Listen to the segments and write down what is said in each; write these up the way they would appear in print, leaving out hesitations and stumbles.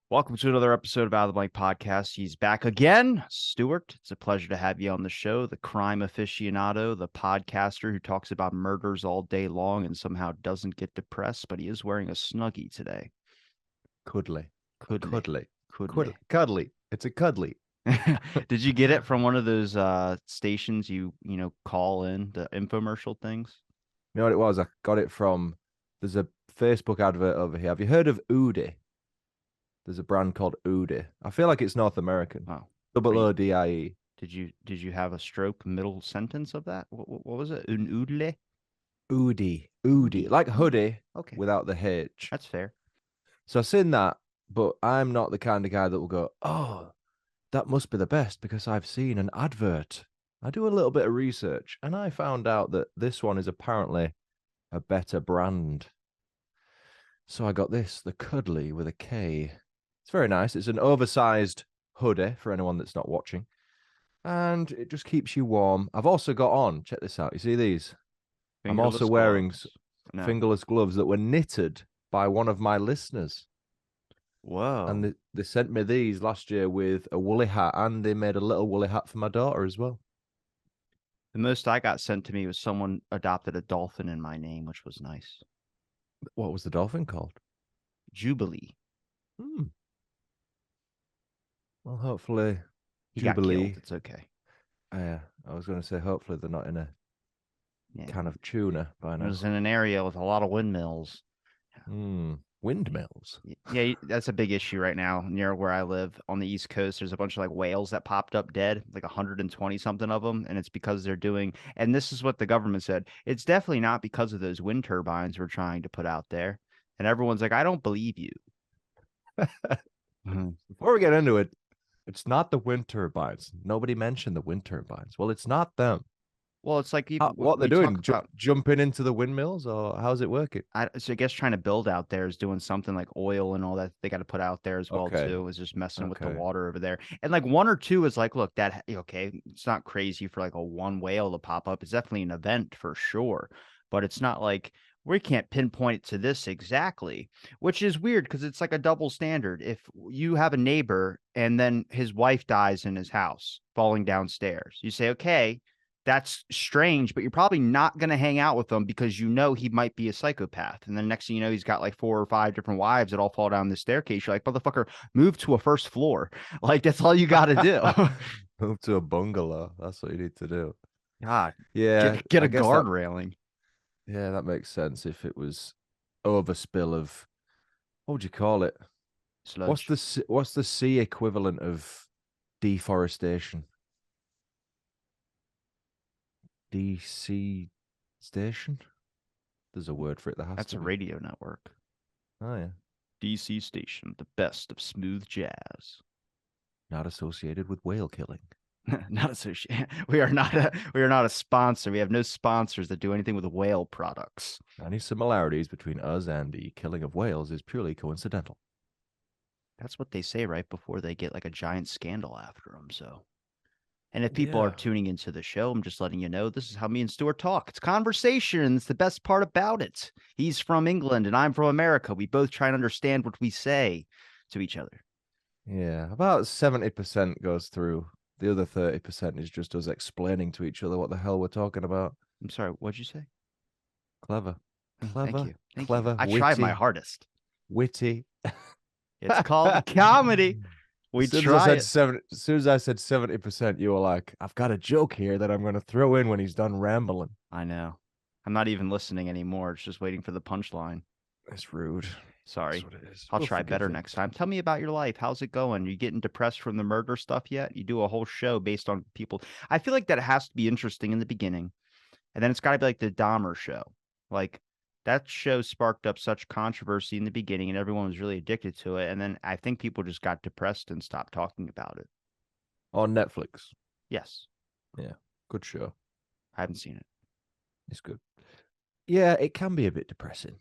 Welcome to another episode of Out of the Blank Podcast. He's back again. Stuart, it's a pleasure to have you on the show. The crime aficionado, the podcaster who talks about murders all day long and somehow doesn't get depressed, but he is wearing a Snuggie today. Cuddly. Cuddly. Cuddly. It's a cuddly. Did you get it from one of those stations you call in, the infomercial things? You know what it was? I got it from, there's a Facebook advert over here. Have you heard of Oodie? There's a brand called Oodie. I feel like it's North American. Oh, Double O-D-I-E. Did you have a stroke middle sentence of that? What was it? Un oodle? Oodie. Like hoodie Okay, without the H. that's fair. So I've seen that, but I'm not the kind of guy that will go, oh, that must be the best because I've seen an advert. I do a little bit of research and I found out that this one is apparently a better brand. So I got this, the Cuddly with a K. It's very nice. It's an oversized hoodie for anyone that's not watching. And it just keeps you warm. I've also got on, check this out. You see these? I'm also wearing fingerless gloves that were knitted by one of my listeners. Whoa. And they sent me these last year with a woolly hat, and they made a little woolly hat for my daughter as well. The most I got sent to me was someone adopted a dolphin in my name, which was nice. What was the dolphin called? Jubilee. Well, hopefully he Jubilee. Got killed. It's okay. I was going to say, hopefully they're not in a can of tuna by now. It was in an area with a lot of windmills. Windmills. Yeah, that's a big issue right now near where I live on the East Coast. There's a bunch of like whales that popped up dead, like 120 something of them, and it's because they're doing. And this is what the government said. It's definitely not because of those wind turbines we're trying to put out there. And everyone's like, I don't believe you. Before we get into it, it's not the wind turbines. Nobody mentioned the wind turbines. Well, it's not them. Well, it's like what they're doing, jumping into the windmills, or how's it working? So I guess trying to build out there is doing something like oil and all that they got to put out there as well too. Is just messing with the water over there. And like one or two is like, look, that okay, it's not crazy for like a one whale to pop up. It's definitely an event for sure, but it's not like we can't pinpoint it to this exactly, which is weird because it's like a double standard. If you have a neighbor and then his wife dies in his house falling downstairs, you say, okay, that's strange, but you're probably not going to hang out with him because you know he might be a psychopath. And then next thing you know, he's got like 4 or 5 different wives that all fall down the staircase. You're like, motherfucker, move to a first floor. Like, that's all you got to do. Move to a bungalow. That's what you need to do. God. Yeah. Get a guard railing. Yeah, that makes sense. If it was overspill of, what would you call it? Sludge. What's the sea equivalent of deforestation? DC station? There's a word for it. That's a radio network. Oh yeah. DC station, the best of smooth jazz. Not associated with whale killing. Not associated. We are not a sponsor. We have no sponsors that do anything with whale products. Any similarities between us and the killing of whales is purely coincidental. That's what they say right before they get like a giant scandal after them. So. And if people are tuning into the show, I'm just letting you know this is how me and Stuart talk. It's conversation. It's the best part about it. He's from England and I'm from America. We both try and understand what we say to each other. Yeah, about 70% goes through. The other 30% is just us explaining to each other what the hell we're talking about. I'm sorry, what'd you say? Clever. Thank you. Clever. I tried my hardest. Witty. It's called comedy. As soon as I said 70%, you were like, I've got a joke here that I'm going to throw in when he's done rambling. I know. I'm not even listening anymore. It's just waiting for the punchline. It's rude. Sorry. I'll try better next time. Tell me about your life. How's it going? Are you getting depressed from the murder stuff yet? You do a whole show based on people. I feel like that has to be interesting in the beginning. And then it's got to be like the Dahmer show. Like that show sparked up such controversy in the beginning and everyone was really addicted to it. And then I think people just got depressed and stopped talking about it. On Netflix? Yes. Yeah. Good show. I haven't seen it. It's good. Yeah, it can be a bit depressing.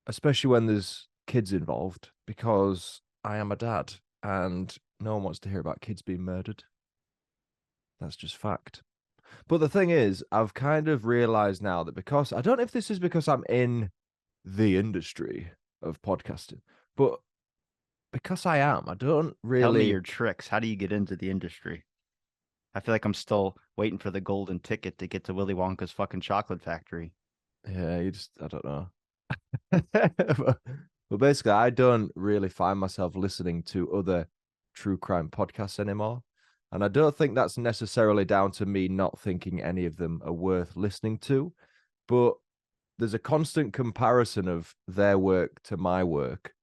Especially when there's kids involved, because I am a dad and no one wants to hear about kids being murdered. That's just fact. But the thing is, I've kind of realized now that because I don't know if this is because I'm in the industry of podcasting, but because I am. I don't Tell me really. your tricks. How do you get into the industry? I feel like I'm still waiting for the golden ticket to get to Willy Wonka's fucking chocolate factory. Yeah, you just. I don't know. but, but basically, I don't really find myself listening to other true crime podcasts anymore. And I don't think that's necessarily down to me not thinking any of them are worth listening to. But there's a constant comparison of their work to my work.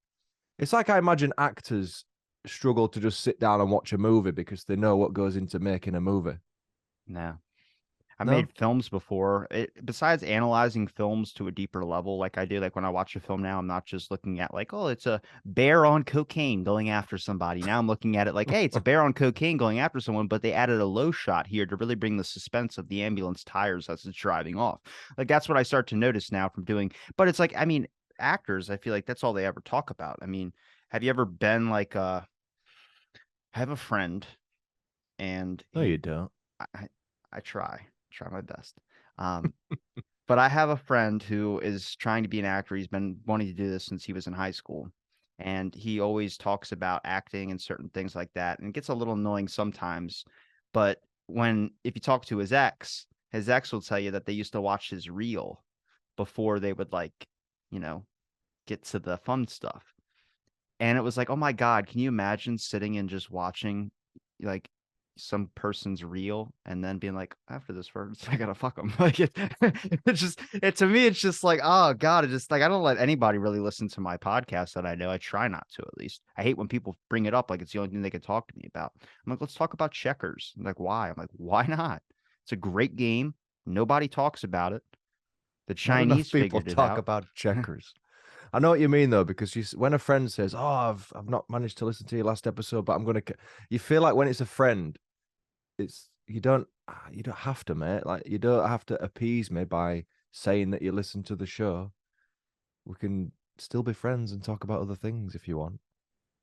It's like I imagine actors struggle to just sit down and watch a movie because they know what goes into making a movie. No. I No? made films before. Besides analyzing films to a deeper level, like I do, like when I watch a film now, I'm not just looking at like, oh, it's a bear on cocaine going after somebody. Now I'm looking at it like, hey, it's a bear on cocaine going after someone, but they added a low shot here to really bring the suspense of the ambulance tires as it's driving off. Like that's what I start to notice now from doing. But it's like, I mean, actors, I feel like that's all they ever talk about. I mean, have you ever been like, I have a friend and No, you don't. I, I try my best. Um, but I have a friend who is trying to be an actor. He's been wanting to do this since he was in high school. And he always talks about acting and certain things like that. And it gets a little annoying sometimes. But if you talk to his ex will tell you that they used to watch his reel before they would like, you know, get to the fun stuff. And it was like, oh my God, can you imagine sitting and just watching like some person's reel and then being like, after this first, I gotta fuck them. Like it's just it to me, it's just like, oh God, it just like I don't let anybody really listen to my podcast that I know. I try not to at least. I hate when people bring it up like it's the only thing they can talk to me about. I'm like, let's talk about checkers. I'm like, why? I'm like, why not? It's a great game. Nobody talks about it. The Not enough Chinese people figured it talk out. about checkers. I know what you mean though, because when a friend says, "Oh, I've not managed to listen to your last episode, but I'm gonna," you feel like when it's a friend, it's you don't have to, mate. Like you don't have to appease me by saying that you listen to the show. We can still be friends and talk about other things if you want.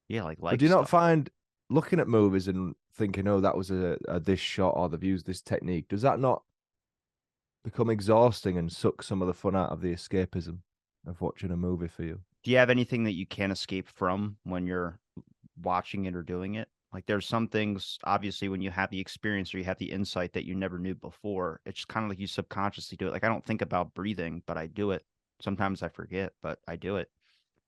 Yeah, like But life do you not stuff. find looking at movies and thinking, "Oh, that was a this shot or they've used this technique"? Does that not become exhausting and suck some of the fun out of the escapism of watching a movie for you? Do you have anything that you can't escape from when you're watching it or doing it? Like there's some things, obviously, when you have the experience or you have the insight that you never knew before, it's kind of like you subconsciously do it. Like I don't think about breathing, but I do it. Sometimes I forget, but I do it.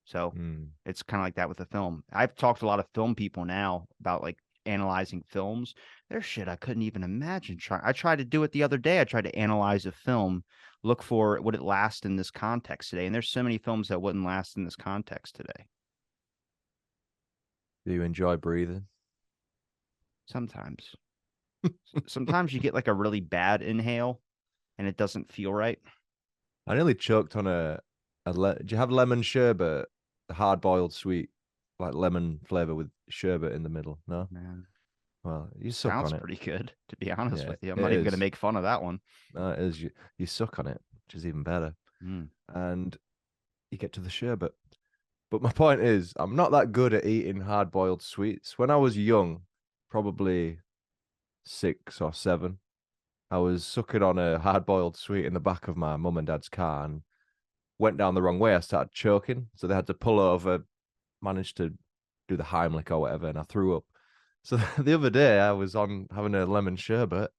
So Hmm. it's kind of like that with the film. I've talked to a lot of film people now about like analyzing films. There's shit I couldn't even imagine trying. I tried to do it the other day. I tried to analyze a film, look for would it last in this context today. And there's so many films that wouldn't last in this context today. Do you enjoy breathing? Sometimes. Sometimes you get like a really bad inhale and it doesn't feel right. I nearly choked on do you have lemon sherbet? Hard boiled sweet, like lemon flavor with sherbet in the middle. No? Man, Well, you suck sounds on it. pretty good, to be honest Yeah, with you. I'm it not even going to is. make fun of that one. No, it is. You suck on it, which is even better. Mm. And you get to the sherbet. But my point is, I'm not that good at eating hard boiled sweets. When I was young, probably 6 or 7, I was sucking on a hard boiled sweet in the back of my mum and dad's car and went down the wrong way. I started choking. So they had to pull over, managed to do the Heimlich or whatever, and I threw up. So the other day I was on having a lemon sherbet,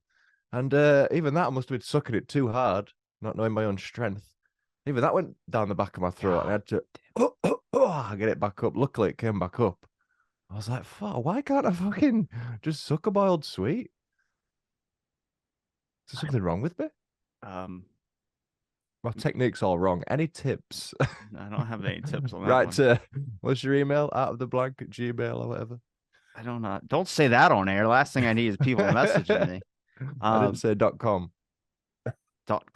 and even that I must have been sucking it too hard, not knowing my own strength. Even that went down the back of my throat, and I God. had to get it back up. Luckily, it came back up. I was like, "Fuck! Why can't I fucking just suck a boiled sweet? Is there I, something wrong with me? um, My technique's all wrong. Any tips?" I don't have any tips on that Right one. to what's your email? Out of the blank at Gmail or whatever. I don't know. Don't say that on air. Last thing I need is people messaging me. I didn't Um, say .com. dot,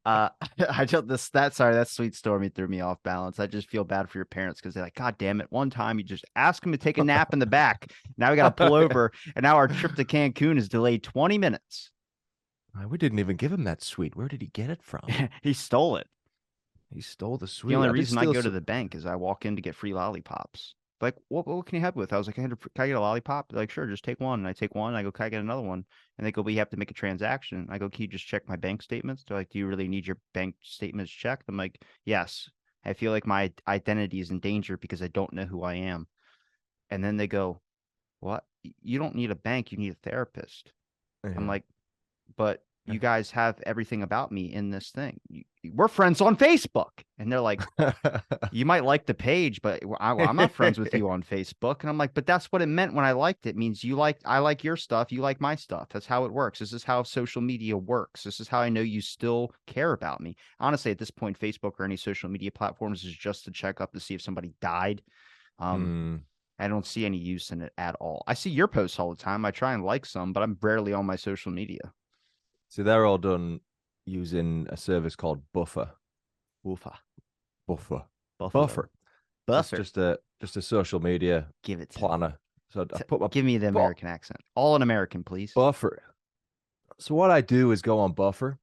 I just this that sorry that sweet story threw me off balance. I just feel bad for your parents because they're like, God damn it! One time you just ask them to take a nap in the back. Now we got to pull over, and now our trip to Cancun is delayed 20 minutes. We didn't even give him that sweet. Where did he get it from? He stole it. He stole the The sweet. only I did reason I steal go to some. the bank is I walk in to get free lollipops. Like, what can you help with? I was like, can I get a lollipop? They're like, sure, just take one. And I take one. And I go, can I get another one? And they go, we have to make a transaction. I go, can you just check my bank statements? They're like, do you really need your bank statements checked? I'm like, yes. I feel like my identity is in danger because I don't know who I am. And then they go, what? You don't need a bank. You need a therapist. I'm Yeah. like, but you guys have everything about me in this thing. We're friends on Facebook. And they're like, you might like the page, but I'm not friends with you on Facebook. And I'm like, but that's what it meant when I liked it. It means I like your stuff. You like my stuff. That's how it works. This is how social media works. This is how I know you still care about me. Honestly, at this point, Facebook or any social media platforms is just to check up to see if somebody died. Mm. I don't see any use in it at all. I see your posts all the time. I try and like some, but I'm rarely on my social media. So they're all done using a service called Buffer. Woofa. Buffer. Buffalo. Buffer. So it's Buffer. just a social media Give it to me. planner. So I put my Give me the American accent. All in American, please. Buffer. So what I do is go on Buffer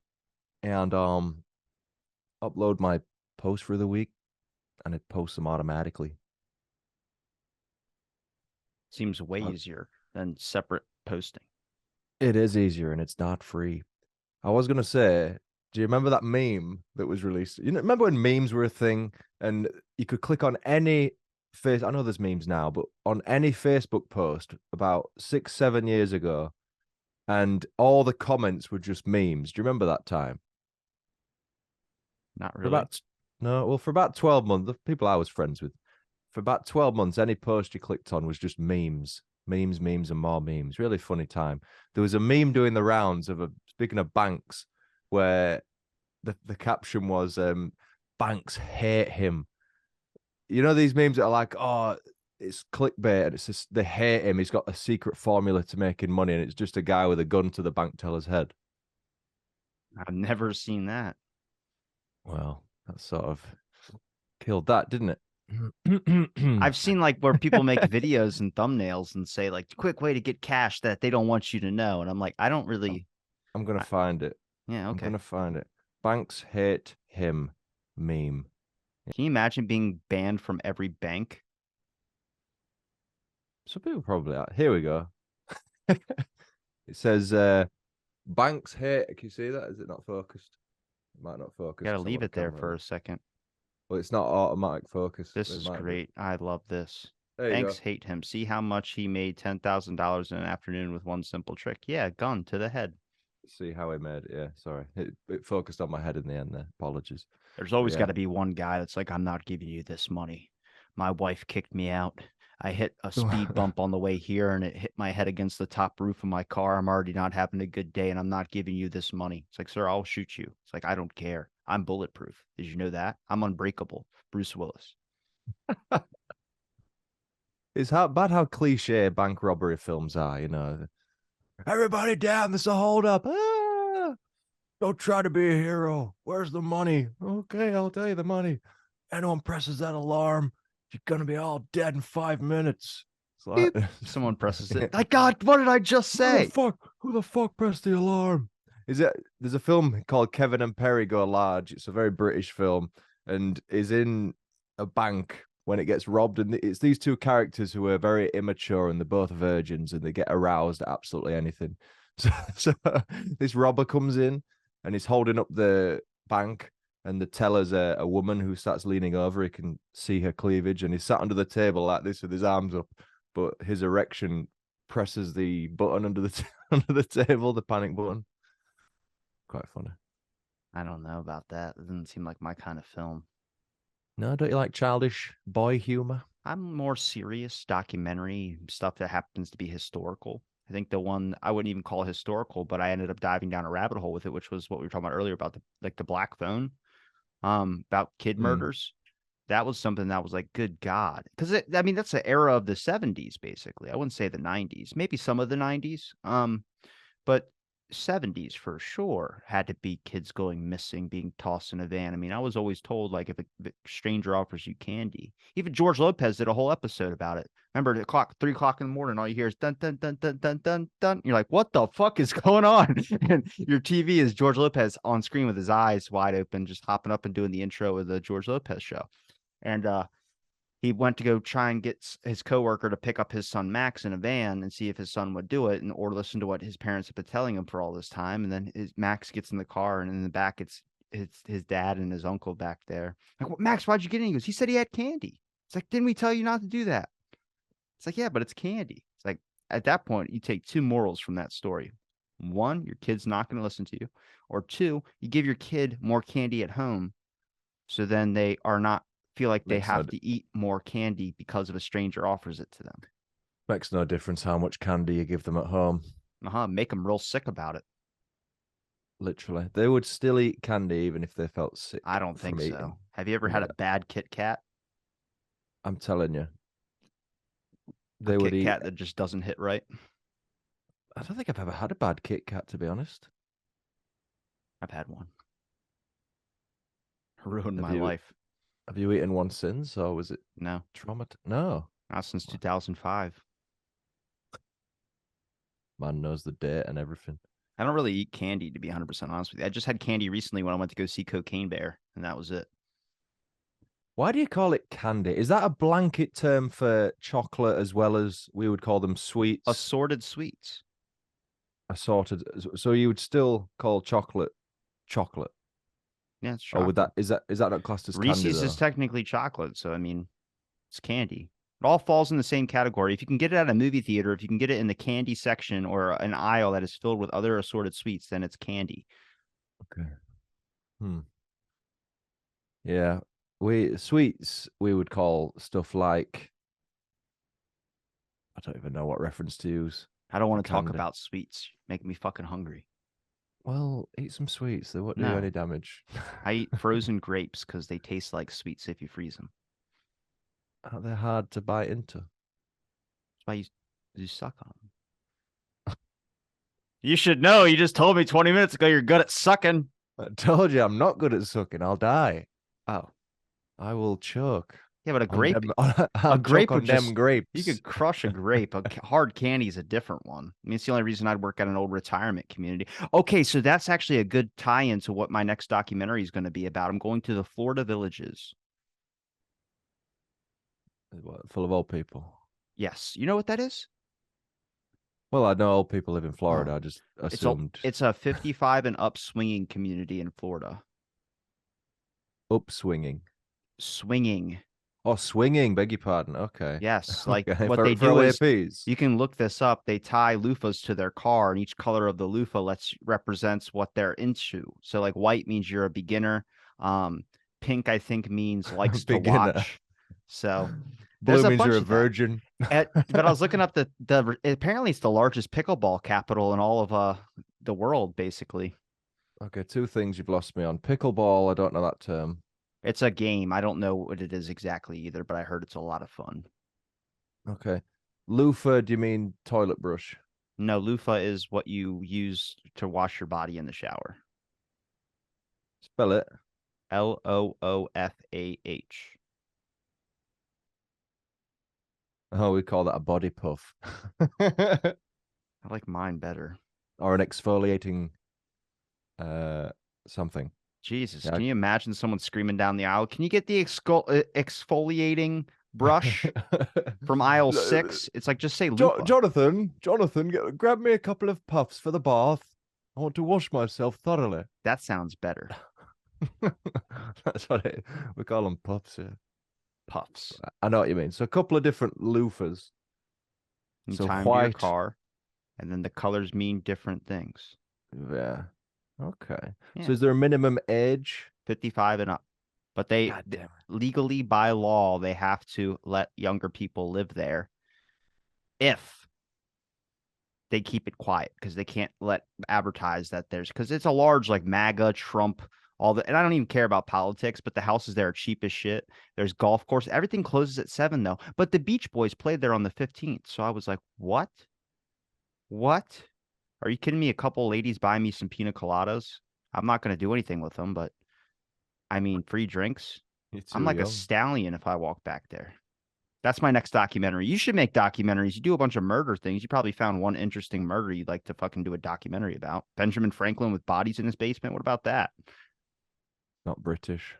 and upload my post for the week, and it posts them automatically. Seems way easier than separate posting. It is easier, and it's not free. I was gonna say, do you remember that meme that was released? Remember when memes were a thing, and you could click on any face. I know there's memes now, but on any Facebook post about 6, 7 years ago, and all the comments were just memes. Do you remember that time? Not For really. about no, well, for about 12 months, the people I was friends with, for about 12 months, any post you clicked on was just memes, memes, memes, and more memes. Really funny time. There was a meme doing the rounds of speaking of banks, where the caption was banks hate him. You know these memes that are like, oh, it's clickbait and it's just they hate him. He's got a secret formula to making money, and it's just a guy with a gun to the bank teller's head. I've never seen that. Well, that sort of killed that, didn't it? I've seen like where people make videos and thumbnails and say like quick way to get cash that they don't want you to know. And I'm like, I don't really. I'm gonna I, find it. yeah, I'm okay. gonna find it. Banks hate him meme. Can you imagine being banned from every bank? Some people probably are. Here we go. It says banks hate. Can you see that? Is it not focused? It might not focus Gotta because I leave want it the there camera for on. a second. Well, it's not automatic focus. This It is might be. great. I love this. There you go. Banks hate him. See how much he made $10,000 in an afternoon with one simple trick. Yeah, gun to the head. See how he made it. Yeah, sorry. It focused on my head in the end there. Apologies. There's But always got yeah. to be one guy that's like, I'm not giving you this money. My wife kicked me out. I hit a speed bump on the way here and it hit my head against the top roof of my car. I'm already not having a good day and I'm not giving you this money. It's like, sir, I'll shoot you. It's like, I don't care. I'm bulletproof. Did you know that? I'm unbreakable. Bruce Willis. It's bad how cliche bank robbery films are, Everybody down, there's a hold up. Ah, don't try to be a hero. Where's the money? Okay, I'll tell you the money. Anyone presses that alarm, you're gonna be all dead in 5 minutes. It's like, Beep. Someone presses it. My God, what did I just say? Who the fuck pressed the alarm? There's a film called Kevin and Perry Go Large. It's a very British film and is in a bank when it gets robbed. And it's these two characters who are very immature and they're both virgins and they get aroused at absolutely anything. So this robber comes in and he's holding up the bank and the teller's a woman who starts leaning over. He can see her cleavage and he's sat under the table like this with his arms up, but his erection presses the button under the under the table, the panic button. Quite funny. I don't know about that. It doesn't seem like my kind of film. No, don't you like childish boy humor? I'm more serious documentary stuff that happens to be historical. I think the one I wouldn't even call historical, but I ended up diving down a rabbit hole with it, which was what we were talking about earlier about the black phone, about kid murders. That was something that was like, good God, because I mean that's the era of the '70s, basically. I wouldn't say the '90s, maybe some of the '90s, but '70s for sure had to be kids going missing, being tossed in a van. I mean, I was always told like if a stranger offers you candy, even George Lopez did a whole episode about it. Remember the clock, 3 o'clock in the morning, all you hear is dun dun dun dun dun dun dun. You're like, what the fuck is going on? And your TV is George Lopez on screen with his eyes wide open, just hopping up and doing the intro of the George Lopez show. And he went to go try and get his coworker to pick up his son Max in a van and see if his son would do it, and or listen to what his parents have been telling him for all this time. And then Max gets in the car, and in the back it's his dad and his uncle back there. Like, well, Max, why'd you get in? He goes, he said he had candy. It's like, didn't we tell you not to do that? It's like, yeah, but it's candy. It's like, at that point, you take two morals from that story. One, your kid's not going to listen to you. Or two, you give your kid more candy at home. So then they are not feel like they Makes no have to eat more candy because of a stranger offers it to them. makes no difference how much candy you give them at home. Make them real sick about it. Literally, they would still eat candy even if they felt sick I don't think from eating. so. Have you ever had Yeah, a bad Kit Kat? I'm telling you, A they would Kit eat. Kat that just doesn't hit right? I don't think I've ever had a bad Kit Kat, to be honest. I've had one. Ruined Have my you life. have you eaten one since, or was it No, trauma? No, not since 2005. man knows the date and everything. I don't really eat candy, to be 100% honest with you. I just had candy recently when I went to go see Cocaine Bear, and that was it. Why do you call it candy? Is that a blanket term for chocolate as well as we would call them sweets? Assorted sweets. Assorted. So you would still call chocolate chocolate. Yeah, it's Or would chocolate. that not classed as candy Reese's is though? technically chocolate, so I mean, it's candy. It all falls in the same category. If you can get it at a movie theater, if you can get it in the candy section or an aisle that is filled with other assorted sweets, then it's candy. Okay. Hmm. Yeah. We sweets we would call stuff like I don't even know what reference to use I don't for want to talk candy. about sweets. Make me fucking hungry. Well, eat some sweets. They won't do you any No, damage. I eat frozen grapes because they taste like sweets if you freeze them. Are they hard to bite into? That's why you suck on them. You should know. You just told me 20 minutes ago you're good at sucking. I told you I'm not good at sucking. I'll die. Oh, I will choke yeah, but a on grape, them. a I'll choke grape would on them just, you grapes. could crush a grape. Hard candy is a different one. I mean, it's the only reason I'd work at an old retirement community. Okay, so that's actually a good tie into what my next documentary is going to be about. I'm going to the Florida villages. Full of old people. Yes. You know what that is? Well, I know old people live in Florida. Oh, I just it's a assumed it's a 55 and up swinging community in Florida. upswinging. Swinging. Oh, swinging. Beg your pardon. Okay. Yes, like Okay. what For they for do is OAPs. you can look this up. They tie loofahs to their car, and each color of the loofah represents what they're into. So like white means you're a beginner. Um, pink, I think, means likes to Beginner. watch. So there's Blue a means you're bunch a of that. virgin. But I was looking up the apparently it's the largest pickleball capital in all of the world, basically. Okay, two things you've lost me on. Pickleball, I don't know that term. It's a game. I don't know what it is exactly either, but I heard it's a lot of fun. Okay. Loofah, do you mean toilet brush? No, loofah is what you use to wash your body in the shower. Spell it. Loofah. Oh, we call that a body puff. I like mine better. Or an exfoliating uh something. Jesus, Yeah. can you imagine someone screaming down the aisle? Can you get the exfoliating brush from aisle 6? It's like just say loofah. Jonathan, grab me a couple of puffs for the bath. I want to wash myself thoroughly. That sounds better. That's what we call them puffs here. Puffs. I know what you mean. So a couple of different loofahs. You So tie them to your white. car, and then the colors mean different things. Yeah. Okay. Yeah. So is there a minimum age? 55 and up. But legally by law, they have to let younger people live there if they keep it quiet because they can't let advertise that because it's a large like MAGA, Trump, all the and I don't even care about politics, but the houses there are cheap as shit. There's golf course. Everything closes at 7 though. But the Beach Boys played there on the 15th. So I was like, what? What? Are you kidding me? A couple ladies buy me some pina coladas. I'm not going to do anything with them, but I mean, free drinks. You're I'm too like a young. stallion if I walk back there. That's my next documentary. You should make documentaries. You do a bunch of murder things. You probably found one interesting murder you'd like to fucking do a documentary about. Benjamin Franklin with bodies in his basement. What about that? Not British.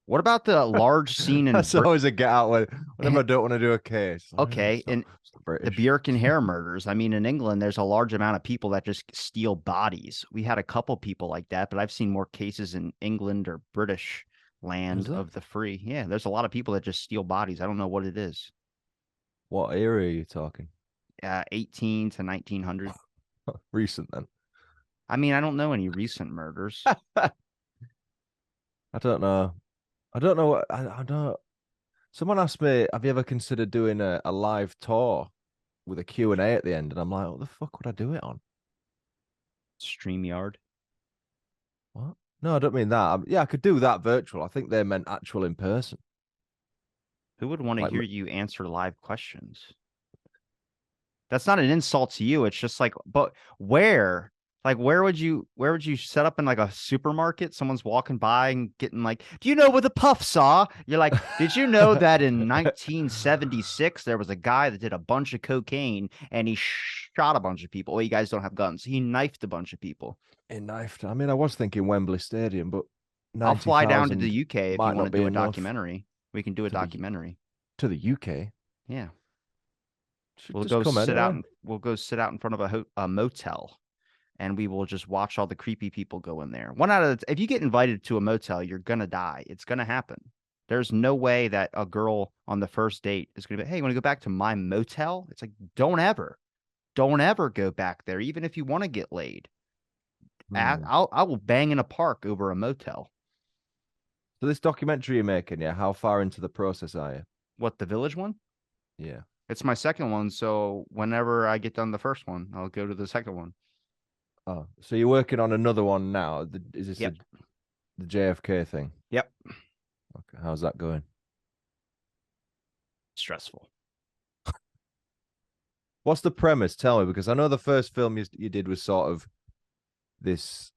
What about the large scene in That's always a get out whenever I don't want to do a case. Like, okay, in it's not the British. Bjork and Hare murders? I mean, in England, there's a large amount of people that just steal bodies. We had a couple people like that, but I've seen more cases in England or British Is land there? of the free. Yeah, there's a lot of people that just steal bodies. I don't know what it is. What era are you talking? 18 to 1900. Recent then. I mean, I don't know any recent murders. I don't know. I don't know what I don't. Someone asked me, "Have you ever considered doing a live tour with a Q&A at the end?" And I'm like, "What the fuck would I do it on?" StreamYard. What? No, I don't mean that. Yeah, I could do that virtual. I think they meant actual in person. Who would want to Like, hear you answer live questions? That's not an insult to you. It's just like, but where? Like, where would you set up in like a supermarket? Someone's walking by and getting like, do you know what the puff saw? You're like, did you know that in 1976 there was a guy that did a bunch of cocaine and he shot a bunch of people? Well, you guys don't have guns. He knifed a bunch of people. in knifed. I mean, I was thinking Wembley Stadium, but I'll fly down to the 90,000 UK if you might want to not be do a enough documentary. We can do a to the documentary. UK. Yeah. Should We'll just go come sit out anyway. and we'll go sit out in front of a motel and we will just watch all the creepy people go in there. One out of if you get invited to a motel, you're gonna die. It's gonna happen. There's no way that a girl on the first date is gonna be, hey, you want to go back to my motel? It's like, don't ever go back there, even if you want to get laid. Hmm. I will bang in a park over a motel. So this documentary you're making, yeah, how far into the process are you? What, the village one? Yeah. It's my second one, so whenever I get done the first one, I'll go to the second one. Oh, so you're working on another one now. Is this Yep. the JFK thing? Yep. Okay, how's that going? Stressful. What's the premise? Tell me, because I know the first film you did was sort of this.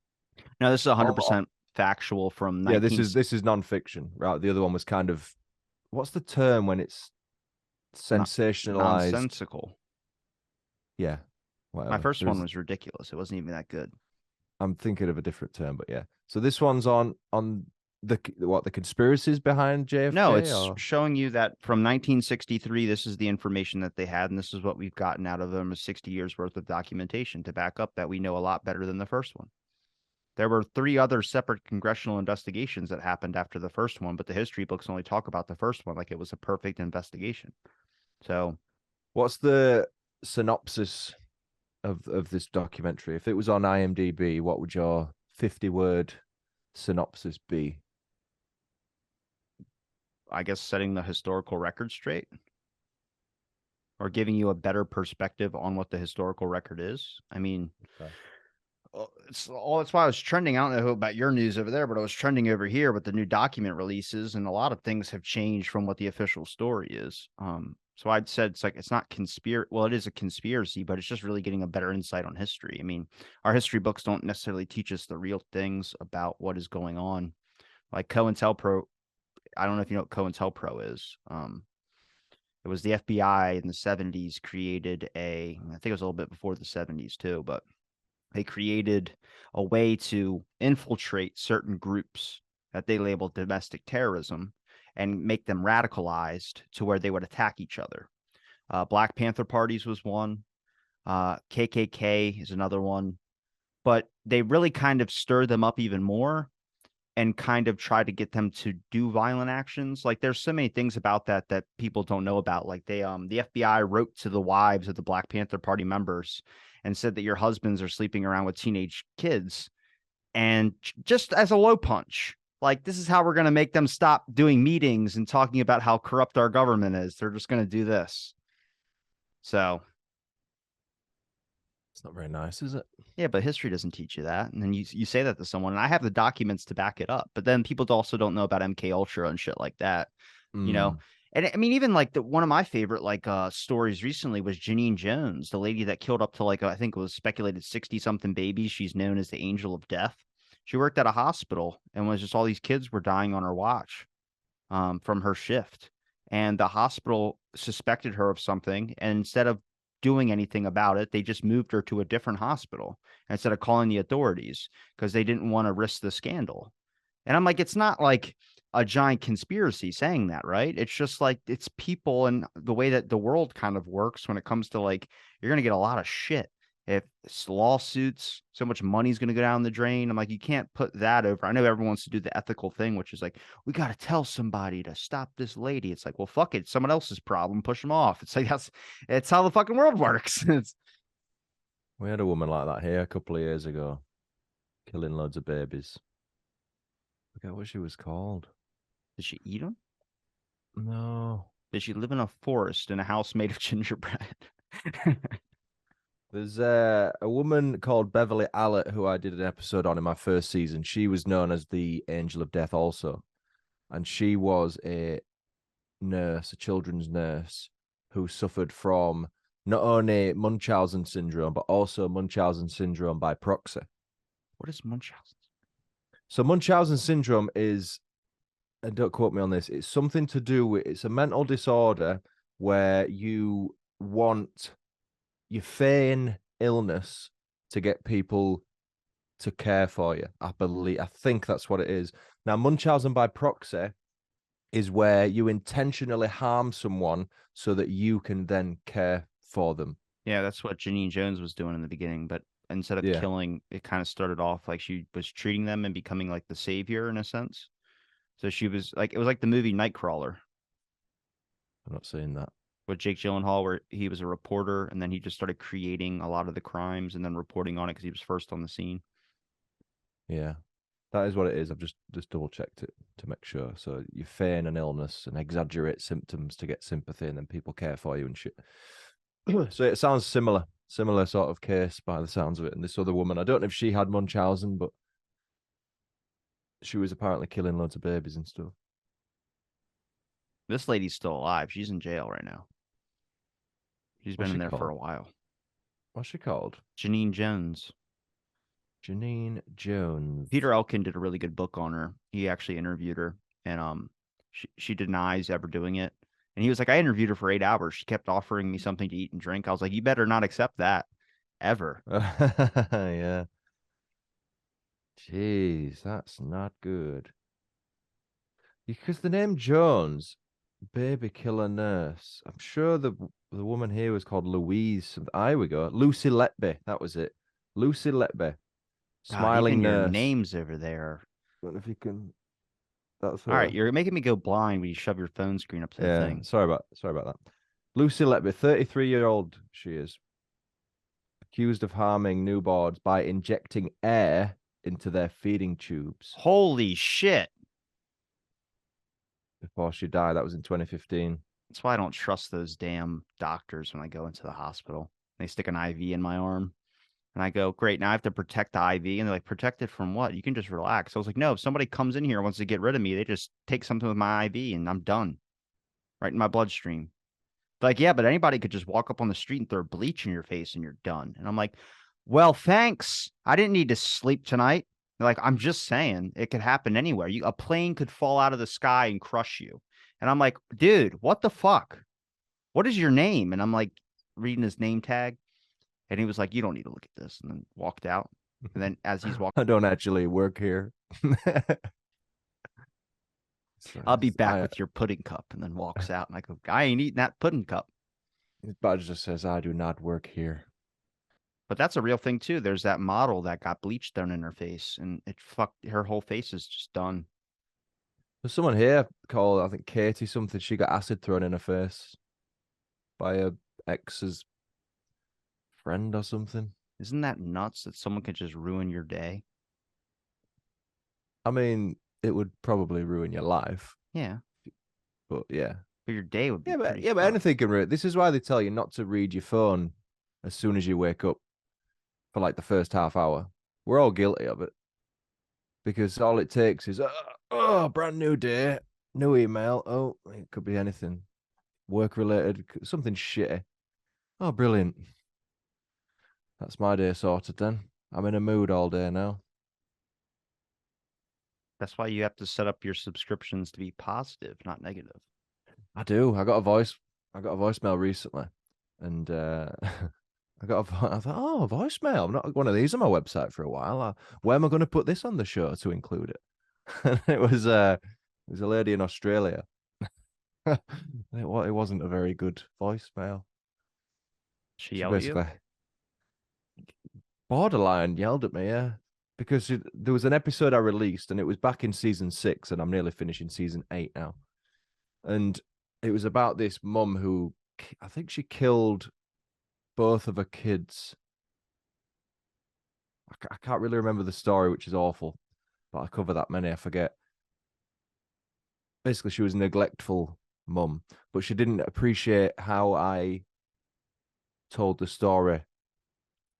No, this is Oh, 100% factual from yeah, 19 this is nonfiction, right? The other one was kind of what's the term when it's not sensationalized? nonsensical. Yeah, My whatever. first one There's was ridiculous. It wasn't even that good. I'm thinking of a different term, but yeah. So this one's on the conspiracies behind No, JFK it's or showing you that from 1963, this is the information that they had, and this is what we've gotten out of them is 60 years worth of documentation to back up that we know a lot better than the first one. There were 3 other separate congressional investigations that happened after the first one, but the history books only talk about the first one like it was a perfect investigation. So what's the synopsis of this documentary? If it was on IMDb, what would your 50-word synopsis be? I guess setting the historical record straight or giving you a better perspective on what the historical record is. I mean, Okay. that's why I was trending. I don't know about your news over there, but I was trending over here with the new document releases, and a lot of things have changed from what the official story is. So I'd said it's like it's not conspiracy. Well, it is a conspiracy, but it's just really getting a better insight on history. I mean, our history books don't necessarily teach us the real things about what is going on. Like COINTELPRO, I don't know if you know what COINTELPRO is. It was the FBI in the 70s created I think it was a little bit before the 70s too, but they created a way to infiltrate certain groups that they labeled domestic terrorism and make them radicalized to where they would attack each other. Black Panther parties was one. KKK is another one. But they really kind of stirred them up even more and kind of try to get them to do violent actions. Like there's so many things about that people don't know about. Like the FBI wrote to the wives of the Black Panther Party members and said that your husbands are sleeping around with teenage kids. And just as a low punch, like this is how we're going to make them stop doing meetings and talking about how corrupt our government is. They're just going to do this. So It's not very nice, is it? yeah, but history doesn't teach you that. And then you say that to someone, and I have the documents to back it up. But then people also don't know about MK Ultra and shit like that, you know. Mm. And I mean, even like one of my favorite like stories recently was Janine Jones, the lady that killed up to like I think it was speculated 60 something babies. She's known as the Angel of Death. She worked at a hospital and was just all these kids were dying on her watch from her shift. And the hospital suspected her of something. And instead of doing anything about it, they just moved her to a different hospital instead of calling the authorities because they didn't want to risk the scandal. And I'm like, it's not like a giant conspiracy saying that, right? It's just like it's people and the way that the world kind of works when it comes to like you're gonna get a lot of shit if it's lawsuits, so much money's gonna go down the drain. I'm like, you can't put that over. I know everyone wants to do the ethical thing, which is like, we gotta tell somebody to stop this lady. It's like, well, fuck it, it's someone else's problem, push them off. It's like it's how the fucking world works. We had a woman like that here a couple of years ago, killing loads of babies. I forget what she was called. Did she eat them? No. Did she live in a forest in a house made of gingerbread? There's a woman called Beverly Allett who I did an episode on in my first season. She was known as the Angel of Death also. And she was a nurse, a children's nurse, who suffered from not only Munchausen syndrome, but also Munchausen syndrome by proxy. What is Munchausen? So Munchausen syndrome is, and don't quote me on this, it's something to do with, it's a mental disorder where you feign illness to get people to care for you. I think that's what it is. Now, Munchausen by proxy is where you intentionally harm someone so that you can then care for them. Yeah, that's what Janine Jones was doing in the beginning, but instead of killing, it kind of started off like she was treating them and becoming like the savior in a sense. So she was like, it was like the movie Nightcrawler. I'm not saying that. With Jake Gyllenhaal, where he was a reporter and then he just started creating a lot of the crimes and then reporting on it because he was first on the scene. Yeah, that is what it is. I've just double checked it to make sure. So you feign an illness and exaggerate symptoms to get sympathy, and then people care for you and shit. So it sounds similar sort of case by the sounds of it. And this other woman, I don't know if she had Munchausen, but she was apparently killing loads of babies and stuff. This lady's still alive. She's in jail right now. She's been in there for a while. What's she called? Janine Jones. Janine Jones. Peter Elkin did a really good book on her. He actually interviewed her, and she denies ever doing it. And he was like, I interviewed her for 8 hours. She kept offering me something to eat and drink. I was like, you better not accept that ever. Yeah. Jeez, that's not good. Because the name Jones, baby killer nurse. I'm sure the woman here was called Louise. There we go. Lucy Letby. That was it. Lucy Letby. Smiling God, even nurse. your names over there. I don't know if you can. That's her. All right. You're making me go blind when you shove your phone screen up to the thing. Sorry about that. Lucy Letby, 33-year-old she is, accused of harming newborns by injecting air into their feeding tubes. Holy shit. Before she died. That was in 2015. That's why I don't trust those damn doctors when I go into the hospital. They stick an IV in my arm. And I go, great, now I have to protect the IV. And they're like, protect it from what? You can just relax. I was like, no, if somebody comes in here and wants to get rid of me, they just take something with my IV and I'm done. Right in my bloodstream. They're like, yeah, but anybody could just walk up on the street and throw bleach in your face and you're done. And I'm like, well, thanks. I didn't need to sleep tonight. They're like, I'm just saying it could happen anywhere. A plane could fall out of the sky and crush you. And I'm like, dude, what the fuck? What is your name? And I'm like reading his name tag. And he was like, you don't need to look at this. And then walked out. And then as he's walking, I don't actually work here. I'll be back with your pudding cup. And then walks out. And I go, I ain't eating that pudding cup. His badge just says, I do not work here. But that's a real thing, too. There's that model that got bleach thrown in her face. And it fucked her whole face is just done. There's someone here called, I think, Katie something. She got acid thrown in her face by her ex's friend or something. Isn't that nuts that someone could just ruin your day? I mean, it would probably ruin your life. Yeah. But yeah. But your day would be but anything can ruin. This is why they tell you not to read your phone as soon as you wake up for like the first half hour. We're all guilty of it. Because all it takes is, brand new day, new email. Oh, it could be anything. Work related, something shitty. Oh, brilliant. That's my day sorted then. I'm in a mood all day now. That's why you have to set up your subscriptions to be positive, not negative. I do. I got a voicemail recently. And I thought, oh, voicemail. I'm not one of these on my website for a while. Where am I going to put this on the show to include it? And it was There's a lady in Australia. It wasn't a very good voicemail. She She yell at you? basically borderline yelled at me, yeah. Because there was an episode I released and it was back in season 6 and I'm nearly finishing season 8 now. And it was about this mum who, I think she killed both of her kids. I can't really remember the story, which is awful, but I cover that many, I forget. Basically, she was a neglectful mum, but she didn't appreciate how I told the story.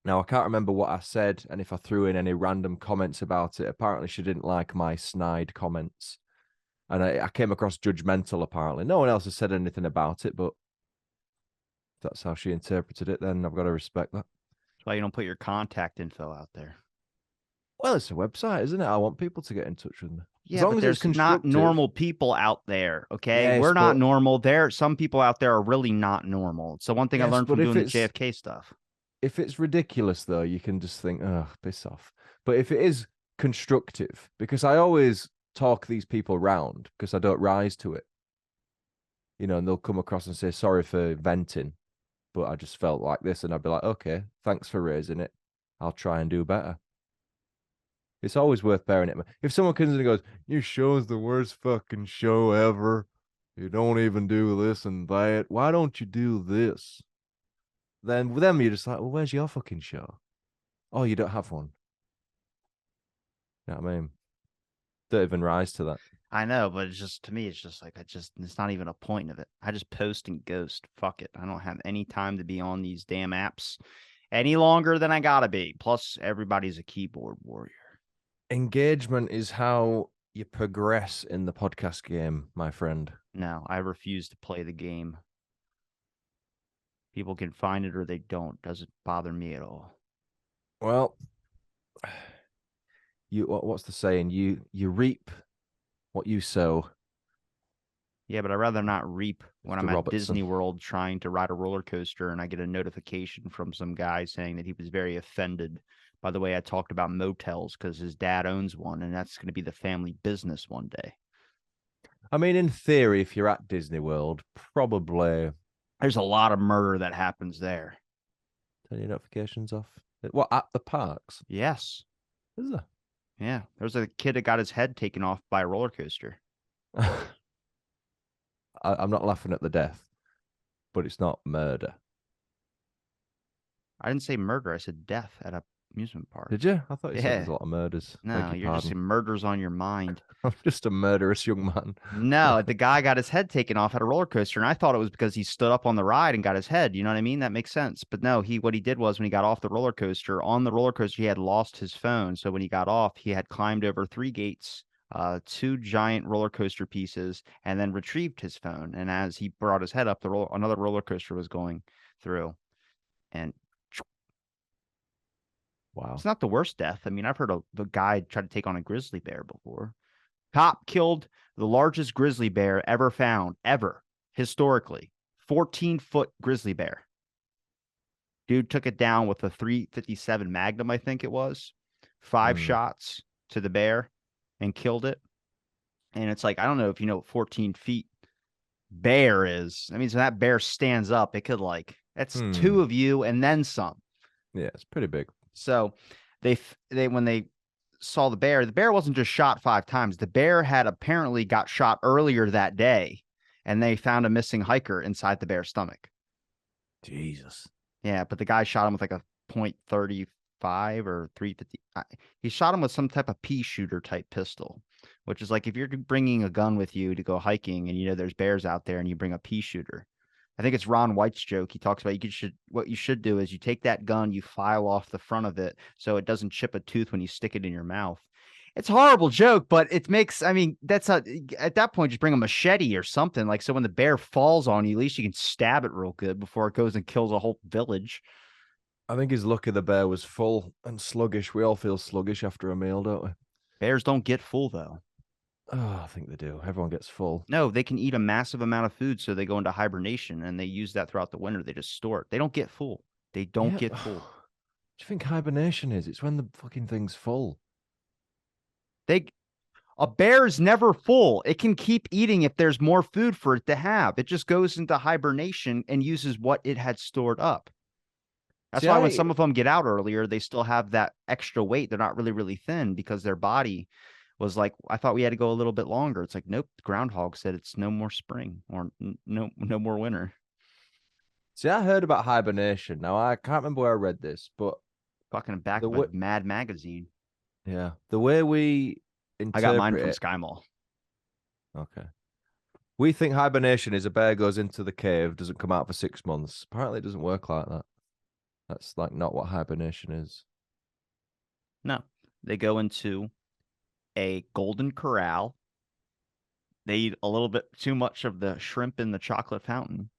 Now, I can't remember what I said and if I threw in any random comments about it. Apparently, she didn't like my snide comments. And I came across judgmental, apparently. No one else has said anything about it, but if that's how she interpreted it, then I've got to respect that. That's why you don't put your contact info out there. Well, it's a website, isn't it? I want people to get in touch with me. As Yeah, long but as it's there's not constructive. normal people out there, okay? Yes, We're not but normal. Some people out there are really not normal. It's the one thing I yes, learned but from doing the JFK stuff. if it's ridiculous though, you can just think, oh, piss off. But if it is constructive, because I always talk these people round because I don't rise to it, and they'll come across and say, sorry for venting, but I just felt like this. And I'd be like, okay, thanks for raising it. I'll try and do better. It's always worth bearing it. If someone comes in and goes, your show's the worst fucking show ever. You don't even do this and that. Why don't you do this? Then with them, you're just like, well, where's your fucking show? Oh, you don't have one. You know what I mean? Don't even rise to that. I know, but it's just to me, it's just like it's not even a point of it. I just post and ghost. Fuck it. I don't have any time to be on these damn apps any longer than I gotta be. Plus, everybody's a keyboard warrior. Engagement is how you progress in the podcast game, my friend. No, I refuse to play the game. People can find it or they don't. Doesn't bother me at all. Well, what's the saying? You reap what you sow. Yeah, but I'd rather not reap when Mr. I'm at Robertson. Disney World trying to ride a roller coaster and I get a notification from some guy saying that he was very offended by the way I talked about motels because his dad owns one and that's going to be the family business one day. I mean, in theory, if you're at Disney World, probably There's a lot of murder that happens there. turn your notifications off. What, at the parks? Yes. Is there? Yeah. There's a kid that got his head taken off by a roller coaster. I'm not laughing at the death, but it's not murder. I didn't say murder. I said death at a amusement park. Did you? I thought you said there's Yeah. a lot of murders. No, Beg your you're just pardon. murders on your mind. I'm just a murderous young man. No, the guy got his head taken off at a roller coaster, and I thought it was because he stood up on the ride and got his head. You know what I mean? That makes sense. But no, what he did was when he got off the roller coaster, on the roller coaster, he had lost his phone. So when he got off, he had climbed over 3 gates, two giant roller coaster pieces, and then retrieved his phone. And as he brought his head up, another roller coaster was going through, and Wow. it's not the worst death. I mean, I've heard the guy try to take on a grizzly bear before. Cop killed the largest grizzly bear ever found, ever, historically. 14-foot grizzly bear. Dude took it down with a 357 Magnum, I think it was. 5 shots to the bear and killed it. And it's like, I don't know if you know what 14 feet bear is. I mean, so that bear stands up. It could that's two of you and then some. Yeah, it's pretty big. So when they saw the bear wasn't just shot 5 times. The bear had apparently got shot earlier that day, and they found a missing hiker inside the bear's stomach. Jesus. Yeah, but the guy shot him with like a .35 or 350. He shot him with some type of pea shooter type pistol, which is like if you're bringing a gun with you to go hiking and there's bears out there and you bring a pea shooter. I think it's Ron White's joke. He talks about what you should do is you take that gun, you file off the front of it so it doesn't chip a tooth when you stick it in your mouth. It's a horrible joke, but at that point, just bring a machete or something. Like, so when the bear falls on you, at least you can stab it real good before it goes and kills a whole village. I think he's lucky the bear was full and sluggish. We all feel sluggish after a meal, don't we? Bears don't get full, though. Oh, I think they do. Everyone gets full. No, they can eat a massive amount of food, so they go into hibernation, and they use that throughout the winter. They just store it. They don't get full. They don't Yeah. get full. Do you think hibernation is? It's when the fucking thing's full. They A bear is never full. It can keep eating if there's more food for it to have. It just goes into hibernation and uses what it had stored up. That's See, why when some of them get out earlier, they still have that extra weight. They're not really, really thin because their body was like, I thought we had to go a little bit longer. It's like, nope, the groundhog said it's no more spring or no more winter. see, I heard about hibernation. Now I can't remember where I read this, but Fucking back the of a way, Mad magazine. yeah, the way we I got mine interpret from it. Sky Mall. Okay. We think hibernation is a bear goes into the cave, doesn't come out for 6 months. Apparently, it doesn't work like that. That's like not what hibernation is. No, they go into a golden corral. They eat a little bit too much of the shrimp in the chocolate fountain,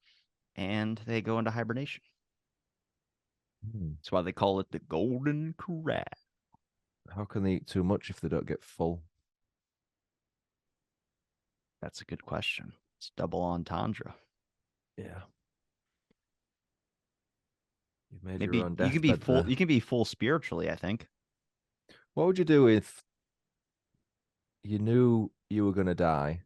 and they go into hibernation. That's why they call it the golden corral. How can they eat too much if they don't get full? That's a good question. It's double entendre. Yeah. You made your Maybe own you can be deathbed full. there. You can be full spiritually, I think. What would you do if you knew you were going to die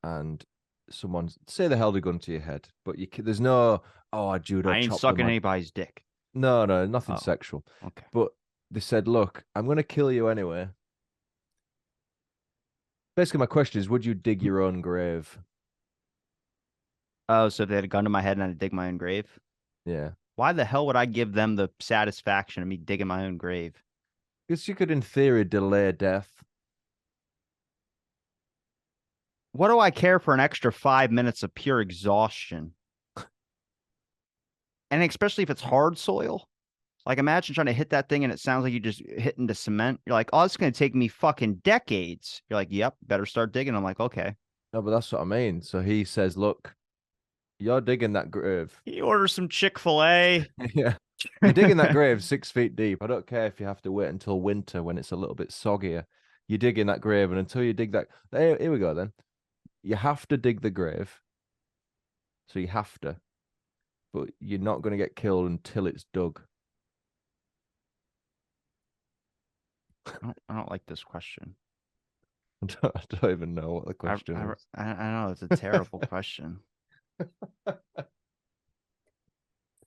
and someone, say they held a gun to your head, but there's no, oh, I judo I ain't chopped them. sucking anybody's dick. No, nothing Oh, sexual. okay. But they said, look, I'm going to kill you anyway. Basically, my question is, would you dig your own grave? Oh, so if they had a gun to my head and I had to dig my own grave? Yeah. Why the hell would I give them the satisfaction of me digging my own grave? Because you could, in theory, delay death. What do I care for an extra 5 minutes of pure exhaustion? And especially if it's hard soil. Like imagine trying to hit that thing and it sounds like you just hit into cement. You're like, oh, it's going to take me fucking decades. You're like, yep, better start digging. I'm like, okay. No, but that's what I mean. So he says, look, you're digging that grave. He orders some Chick-fil-A. Yeah. You're digging that grave 6 feet deep. I don't care if you have to wait until winter when it's a little bit soggier. You're digging that grave, and until you dig that, here we go then. You have to dig the grave. So you have to, but you're not going to get killed until it's dug. I don't like this question. I don't even know what the question is. I know it's a terrible question.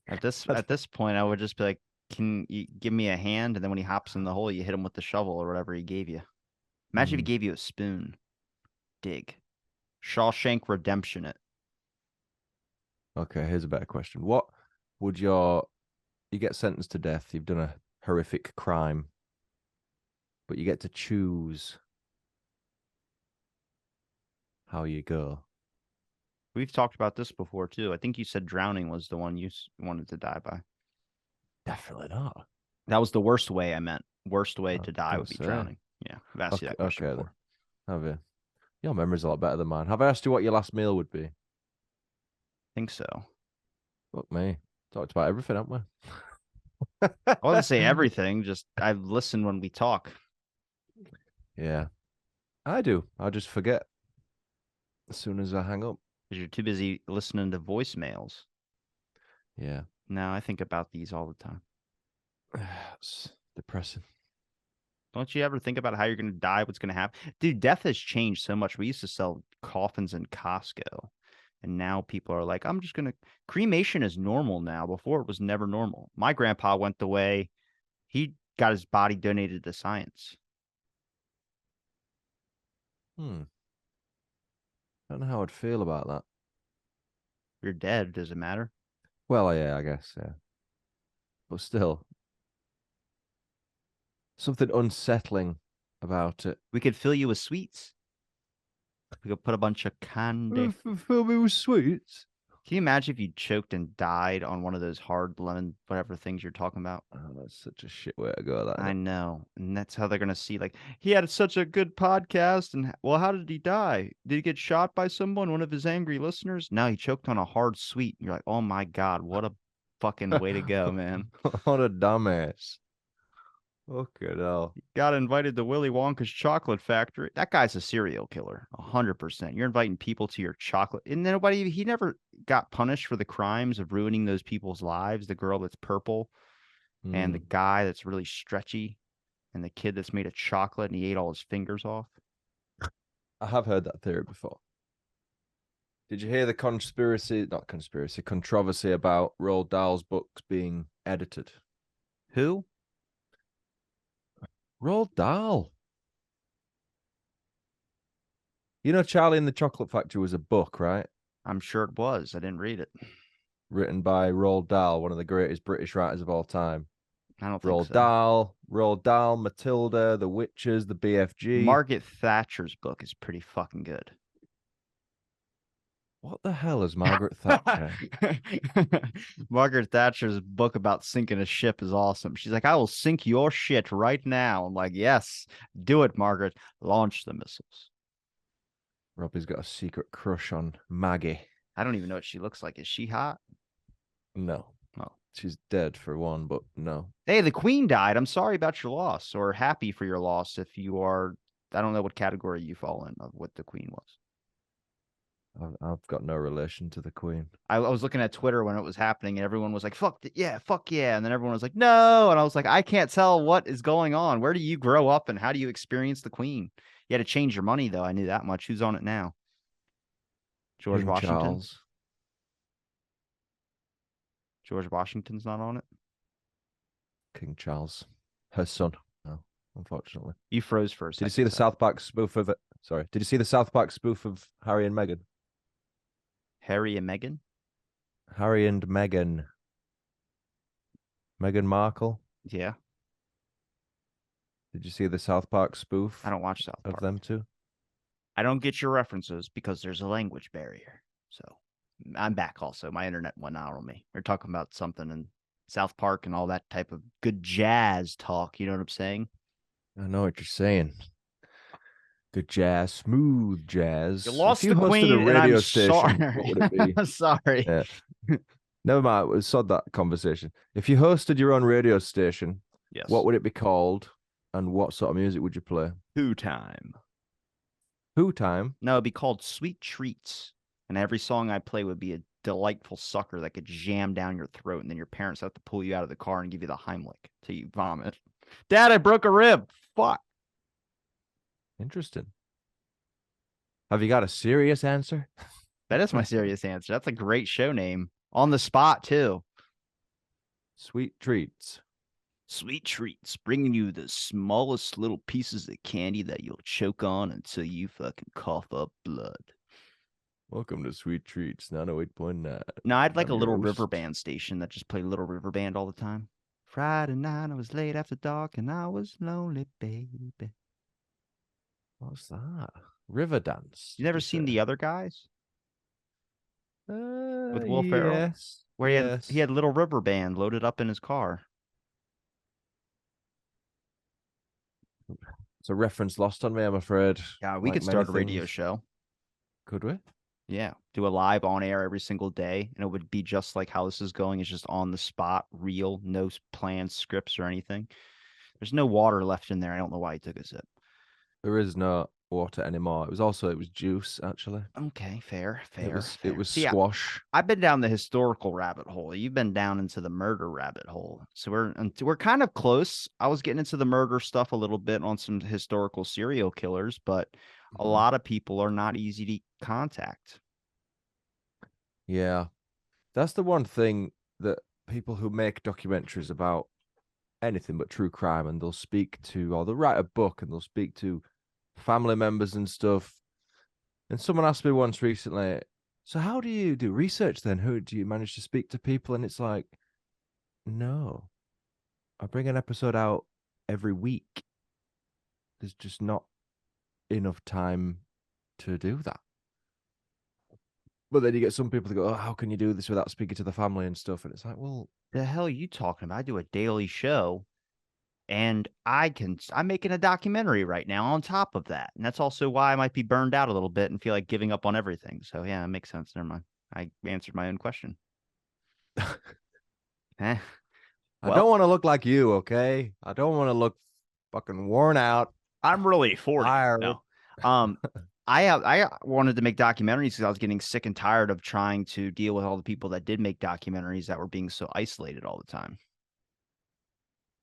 At this point, I would just be like, "Can you give me a hand?" And then when he hops in the hole, you hit him with the shovel or whatever he gave you. Imagine if he gave you a spoon. Dig. Shawshank Redemption it. Okay, here's a better question. What would you get sentenced to death? You've done a horrific crime, but you get to choose how you go. We've talked about this before too. I think you said drowning was the one you wanted to die by. Definitely not. That was the worst way I meant. Worst way to die would be say. drowning. Yeah, I've asked you that question before. Have you? Your memory's a lot better than mine. Have I asked you what your last meal would be? I think so. Fuck me. Talked about everything, haven't we? I wasn't say everything, just I've listened when we talk. Yeah. I do. I just forget as soon as I hang up. Because you're too busy listening to voicemails. Yeah. No, I think about these all the time. It's depressing. Don't you ever think about how you're going to die, what's going to happen? Dude, death has changed so much. We used to sell coffins in Costco. And now people are like, I'm just going to. Cremation is normal now. Before it was never normal. My grandpa went the way he got his body donated to science. I don't know how I'd feel about that. You're dead. Does it matter? Well, yeah, I guess, yeah. But still, something unsettling about it. We could fill you with sweets. We could put a bunch of candy. Fill me with sweets. Can you imagine if you choked and died on one of those hard lemon, whatever things you're talking about? Oh, that's such a shit way to go. That I know. And that's how they're going to see, like, he had such a good podcast. And, well, how did he die? Did he get shot by someone, one of his angry listeners? No, he choked on a hard sweet. You're like, oh my God, what a fucking way to go, man. What a dumbass. Okay, no. Got invited to Willy Wonka's chocolate factory. That guy's a serial killer, 100%. You're inviting people to your chocolate. And he never got punished for the crimes of ruining those people's lives. The girl that's purple and the guy that's really stretchy and the kid that's made of chocolate and he ate all his fingers off. I have heard that theory before. Did you hear the controversy about Roald Dahl's books being edited? Who? Roald Dahl. You know, Charlie and the Chocolate Factory was a book, right? I'm sure it was. I didn't read it. Written by Roald Dahl, one of the greatest British writers of all time. I don't think so. Roald Dahl, Matilda, The Witches, the BFG. Margaret Thatcher's book is pretty fucking good. What the hell is Margaret Thatcher? Margaret Thatcher's book about sinking a ship is awesome. She's like, I will sink your shit right now. I'm like, yes, do it, Margaret. Launch the missiles. Robbie's got a secret crush on Maggie. I don't even know what she looks like. Is she hot? No. Oh. She's dead for one, but no. Hey, the queen died. I'm sorry about your loss, or happy for your loss if you are. I don't know what category you fall in of what the queen was. I've got no relation to the queen. I was looking at Twitter when it was happening, and everyone was like, fuck yeah, and then everyone was like, no, and I was like, I can't tell what is going on. Where do you grow up, and how do you experience the queen? You had to change your money, though. I knew that much. Who's on it now? George King Washington. Charles. George Washington's not on it. King Charles, her son. No, unfortunately. You froze for a second. Did you see the South Park spoof of it? Sorry. Did you see the South Park spoof of Harry and Meghan? Harry and Meghan? Harry and Meghan. Meghan Markle? Yeah. Did you see the South Park spoof? I don't watch South Park. Of them two? I don't get your references because there's a language barrier. So I'm back also. My internet went out on me. We're talking about something in South Park and all that type of good jazz talk. You know what I'm saying? I know what you're saying. Good jazz, smooth jazz. You lost if you the hosted queen, a radio and I'm station, sorry. what would it be? I'm sorry. Yeah. Never mind. We sod that conversation. If you hosted your own radio station, yes, what would it be called, and what sort of music would you play? Who time? Who time? No, it'd be called Sweet Treats, and every song I play would be a delightful sucker that could jam down your throat, and then your parents have to pull you out of the car and give you the Heimlich till you vomit. Dad, I broke a rib. Fuck. Interesting. Have you got a serious answer? That is my serious answer. That's a great show name. On the spot, too. Sweet Treats. Sweet Treats, bringing you the smallest little pieces of candy that you'll choke on until you fucking cough up blood. Welcome to Sweet Treats 908.9. No, I'd like a Little River Band station that just played Little River Band all the time. Friday night, I was late after dark and I was lonely, baby. What's that? River Dance. You never seen The Other Guys? With Will Ferrell? Yes. Where he had Little River Band loaded up in his car. It's a reference lost on me, I'm afraid. Yeah, we could start a radio show. Could we? Yeah, do a live on air every single day, and it would be just like how this is going. It's just on the spot, real, no planned scripts or anything. There's no water left in there. I don't know why he took a sip. There is no water anymore. It was juice, actually. Okay, fair. It was squash. I've been down the historical rabbit hole. You've been down into the murder rabbit hole. So we're kind of close. I was getting into the murder stuff a little bit on some historical serial killers, but a lot of people are not easy to contact. Yeah. That's the one thing that people who make documentaries about anything but true crime, and they'll write a book and they'll speak to family members and stuff. And someone asked me once recently, so how do you do research then? Who do you manage to speak to people? And it's like, no, I bring an episode out every week. There's just not enough time to do that. But then you get some people that go, oh, how can you do this without speaking to the family and stuff? And it's like, well, the hell are you talking about? I do a daily show, and I'm making a documentary right now on top of that. And that's also why I might be burned out a little bit and feel like giving up on everything. So yeah, it makes sense. Never mind. I answered my own question. I don't want to look like you, okay? I don't want to look fucking worn out. I'm really 40. No. I wanted to make documentaries because I was getting sick and tired of trying to deal with all the people that did make documentaries that were being so isolated all the time.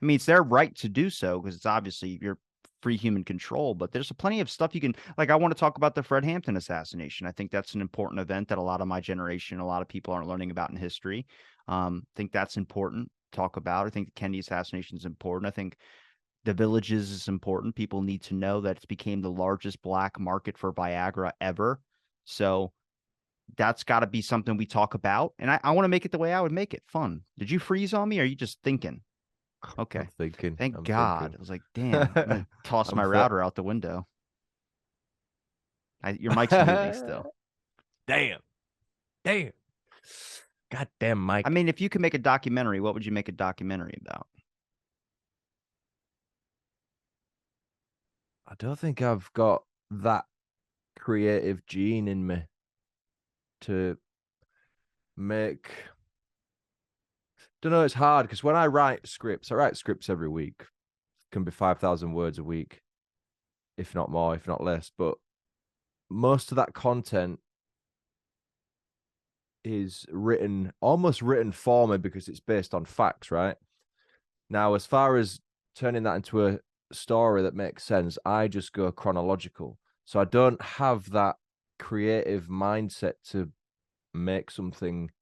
I mean, it's their right to do so because it's obviously you're free human control, but there's plenty of stuff you can like. I want to talk about the Fred Hampton assassination. I think that's an important event that a lot of my generation, a lot of people aren't learning about in history. I think that's important to talk about. I think the Kennedy assassination is important. I think the Villages is important. People need to know that it became the largest black market for Viagra ever. So that's got to be something we talk about. And I want to make it the way I would make it fun. Did you freeze on me? Or are you just thinking? I'm Okay. thinking. Thank I'm God. thinking. I was like, damn, I'm gonna toss my router out the window. Your mic's moving still. Damn. Damn. Goddamn, I Mike. mean, if you could make a documentary, what would you make a documentary about? I don't think I've got that creative gene in me to make. Don't know. It's hard because when I write scripts every week. It can be 5,000 words a week, if not more, if not less. But most of that content is almost written for me because it's based on facts, right? Now, as far as turning that into a story that makes sense, I just go chronological. So I don't have that creative mindset to make something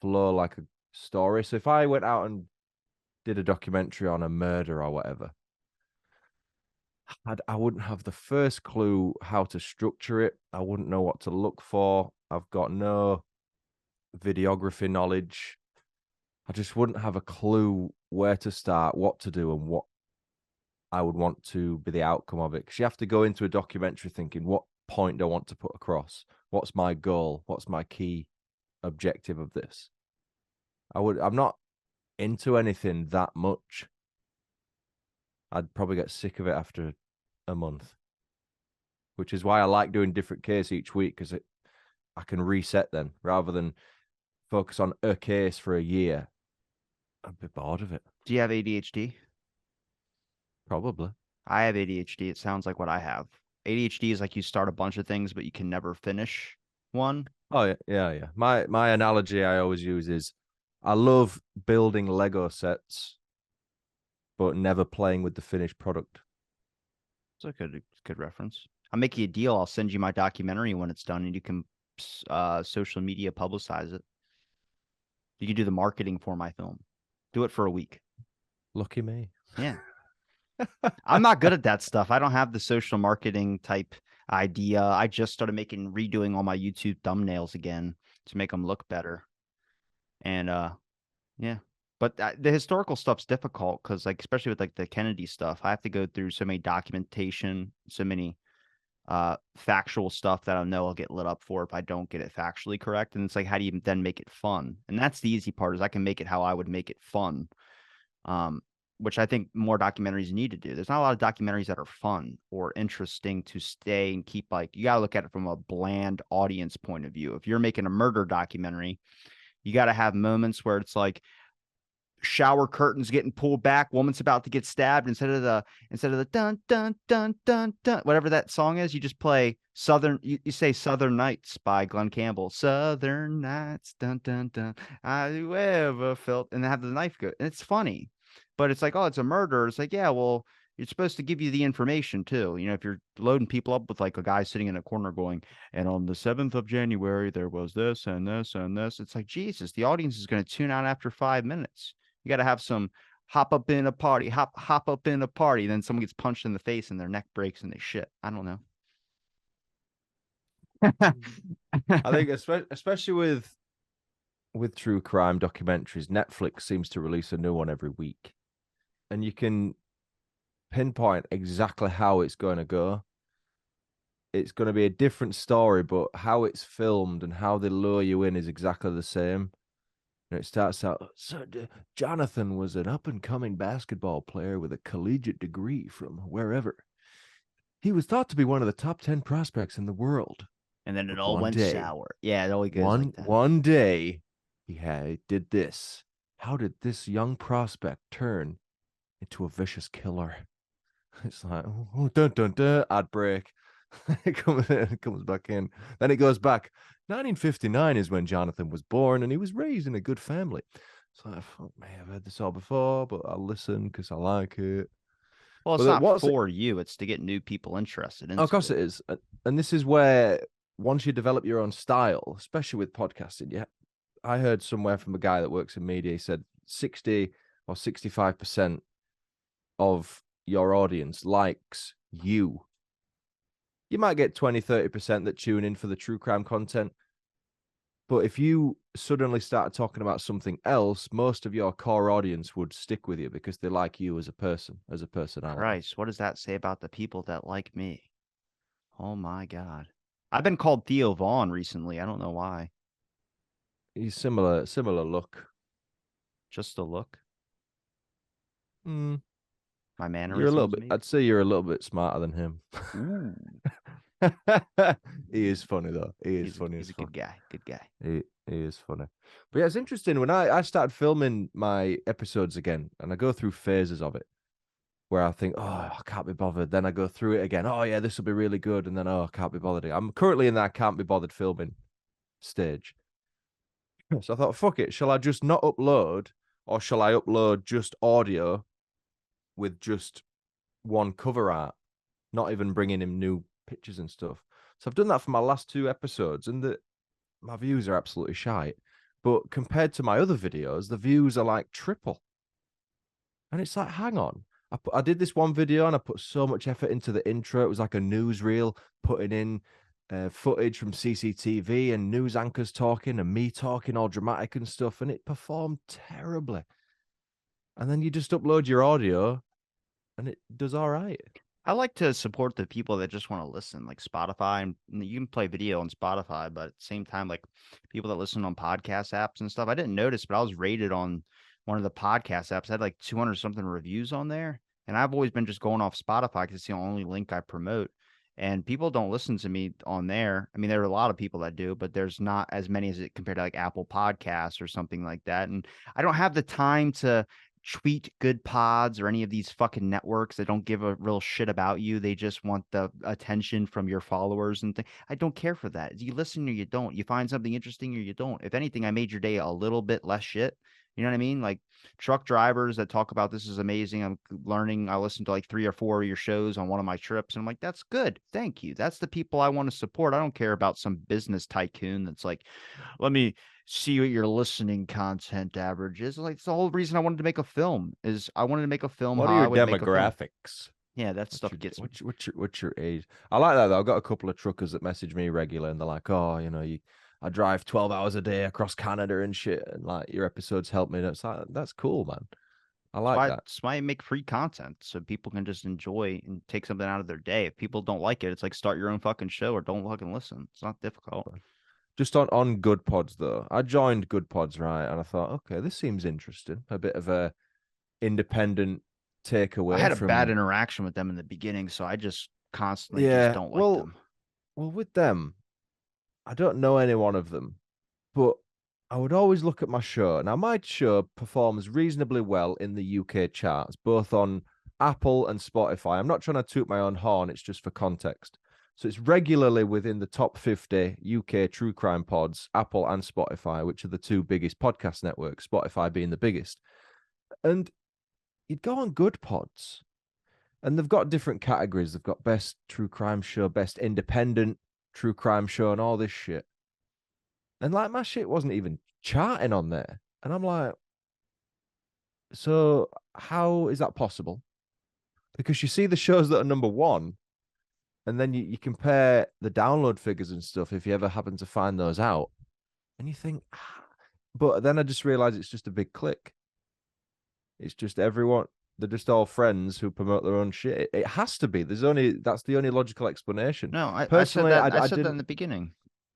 flow like a story. So if I went out and did a documentary on a murder or whatever, I wouldn't have the first clue how to structure it. I wouldn't know what to look for. I've got no videography knowledge. I just wouldn't have a clue where to start, what to do, and what I would want to be the outcome of it. Because you have to go into a documentary thinking, what point do I want to put across? What's my goal? What's my key objective of this? I'm not into anything that much. I'd probably get sick of it after a month, which is why I like doing different case each week because I can reset then rather than focus on a case for a year. I'd be bored of it. Do you have ADHD? Probably. I have ADHD. It sounds like what I have. ADHD is like you start a bunch of things, but you can never finish one. Oh yeah. My analogy I always use is I love building Lego sets, but never playing with the finished product. It's a good reference. I'll make you a deal. I'll send you my documentary when it's done, and you can social media publicize it. You can do the marketing for my film. Do it for a week. Lucky me. Yeah. I'm not good at that stuff. I don't have the social marketing type idea. I just started redoing all my YouTube thumbnails again to make them look better. And yeah. But the historical stuff's difficult because, like, especially with like the Kennedy stuff, I have to go through so many documentation, so many factual stuff that I know I'll get lit up for if I don't get it factually correct. And it's like, how do you then make it fun? And that's the easy part, is I can make it how I would make it fun. Which I think more documentaries need to do. There's not a lot of documentaries that are fun or interesting to stay and keep. Like, you got to look at it from a bland audience point of view. If you're making a murder documentary, you got to have moments where it's like shower curtains getting pulled back, woman's about to get stabbed. Instead of the dun dun dun dun dun, whatever that song is, you just play Southern. You say Southern Nights by Glenn Campbell. Southern Nights, dun dun dun. I ever felt, and have the knife go. And it's funny, but it's like, oh, it's a murder. It's like, yeah, well, it's supposed to give you the information too. You know, if you're loading people up with like a guy sitting in a corner going, and on the 7th of January, there was this and this and this. It's like, Jesus, the audience is going to tune out after 5 minutes. You got to have some hop up in a party, hop up in a party. Then someone gets punched in the face and their neck breaks and they shit. I don't know. I think especially with true crime documentaries, Netflix seems to release a new one every week, and you can pinpoint exactly how it's going to go. It's going to be a different story, but how it's filmed and how they lure you in is exactly the same. And it starts out, so Jonathan was an up and coming basketball player with a collegiate degree from wherever. He was thought to be one of the top 10 prospects in the world. And then it But all went sour. Yeah, it always goes like that. One day, he did this. How did this young prospect turn into a vicious killer? It's like, oh, dun dun dun, ad break. It comes back in. Then it goes back. 1959 is when Jonathan was born, and he was raised in a good family. So I thought, man, I've heard this all before, but I'll listen because I like it. Well, it's But not what's for you. It's to get new people interested of into course it. it is, and this is where once you develop your own style, especially with podcasting, yeah, I heard somewhere from a guy that works in media. He said 60 or 65% of your audience likes you. You might get 20-30% that tune in for the true crime content. But if you suddenly start talking about something else, most of your core audience would stick with you because they like you as a person, as a personality. Christ, what does that say about the people that like me? Oh my God. I've been called Theo Vaughn recently. I don't know why. He's similar look. Just a look. Mm, My you're a little mannerisms, bit. maybe. I'd say you're a little bit smarter than him. Ooh, He is funny though. He is funny he's as a good fuck. guy. Good guy. He is funny. But yeah, it's interesting when I started filming my episodes again, and I go through phases of it where I think, oh, I can't be bothered. Then I go through it again. Oh yeah, this will be really good, and then oh, I can't be bothered. I'm currently in that can't be bothered filming stage. So I thought, fuck it. Shall I just not upload, or shall I upload just audio with just one cover art, not even bringing him new pictures and stuff? So I've done that for my last two episodes, and my views are absolutely shite. But compared to my other videos, the views are like triple. And it's like, hang on. I did this one video and I put so much effort into the intro. It was like a newsreel, putting in footage from CCTV and news anchors talking and me talking all dramatic and stuff. And it performed terribly. And then you just upload your audio and it does all right. I like to support the people that just want to listen, like Spotify, and you can play video on Spotify, but at the same time, like people that listen on podcast apps and stuff. I didn't notice, but I was rated on one of the podcast apps. I had like 200 something reviews on there, and I've always been just going off Spotify because it's the only link I promote. And people don't listen to me on there. I mean, there are a lot of people that do, but there's not as many as it compared to like Apple Podcasts or something like that. And I don't have the time to tweet good pods or any of these fucking networks that don't give a real shit about you. They just want the attention from your followers and things. I don't care for that. You listen or you don't. You find something interesting or you don't. If anything, I made your day a little bit less shit. You know what I mean? Like truck drivers that talk about this is amazing. I'm learning. I listened to like 3 or 4 of your shows on one of my trips, and I'm like, that's good. Thank you. That's the people I want to support. I don't care about some business tycoon that's like, let me see what your listening content average is. Like it's the whole reason I wanted to make a film is I wanted to make a film What how are I your would make a film. demographics? Yeah, that stuff gets me. What's your age? I like that though. I've got a couple of truckers that message me regular, and they're like, "Oh, I drive 12 hours a day across Canada and shit, and like your episodes help me." And it's like that's cool, man. I like that. That's why I make free content so people can just enjoy and take something out of their day. If people don't like it, it's like start your own fucking show or don't fucking listen. It's not difficult. Just on Good Pods though, I joined Good Pods, right, and I thought, okay, this seems interesting. A bit of a independent I takeaway had a bad from. interaction with them in the beginning, so I just constantly just Yeah, don't like well, them. with them, I don't know any one of them, but I would always look at my show. Now, my show performs reasonably well in the UK charts, both on Apple and Spotify. I'm not trying to toot my own horn, it's just for context. So it's regularly within the top 50 UK true crime pods, Apple and Spotify, which are the two biggest podcast networks, Spotify being the biggest. And you'd go on Good Pods, and they've got different categories. They've got best true crime show, best independent true crime show, and all this shit. And like my shit wasn't even charting on there. And I'm like, so how is that possible? Because you see the shows that are number one, and then you compare the download figures and stuff if you ever happen to find those out. And you think, but then I just realized it's just a big click. It's just everyone, they're just all friends who promote their own shit. It has to be. That's the only logical explanation. No, I said Personally, that. I I said that in didn't. the beginning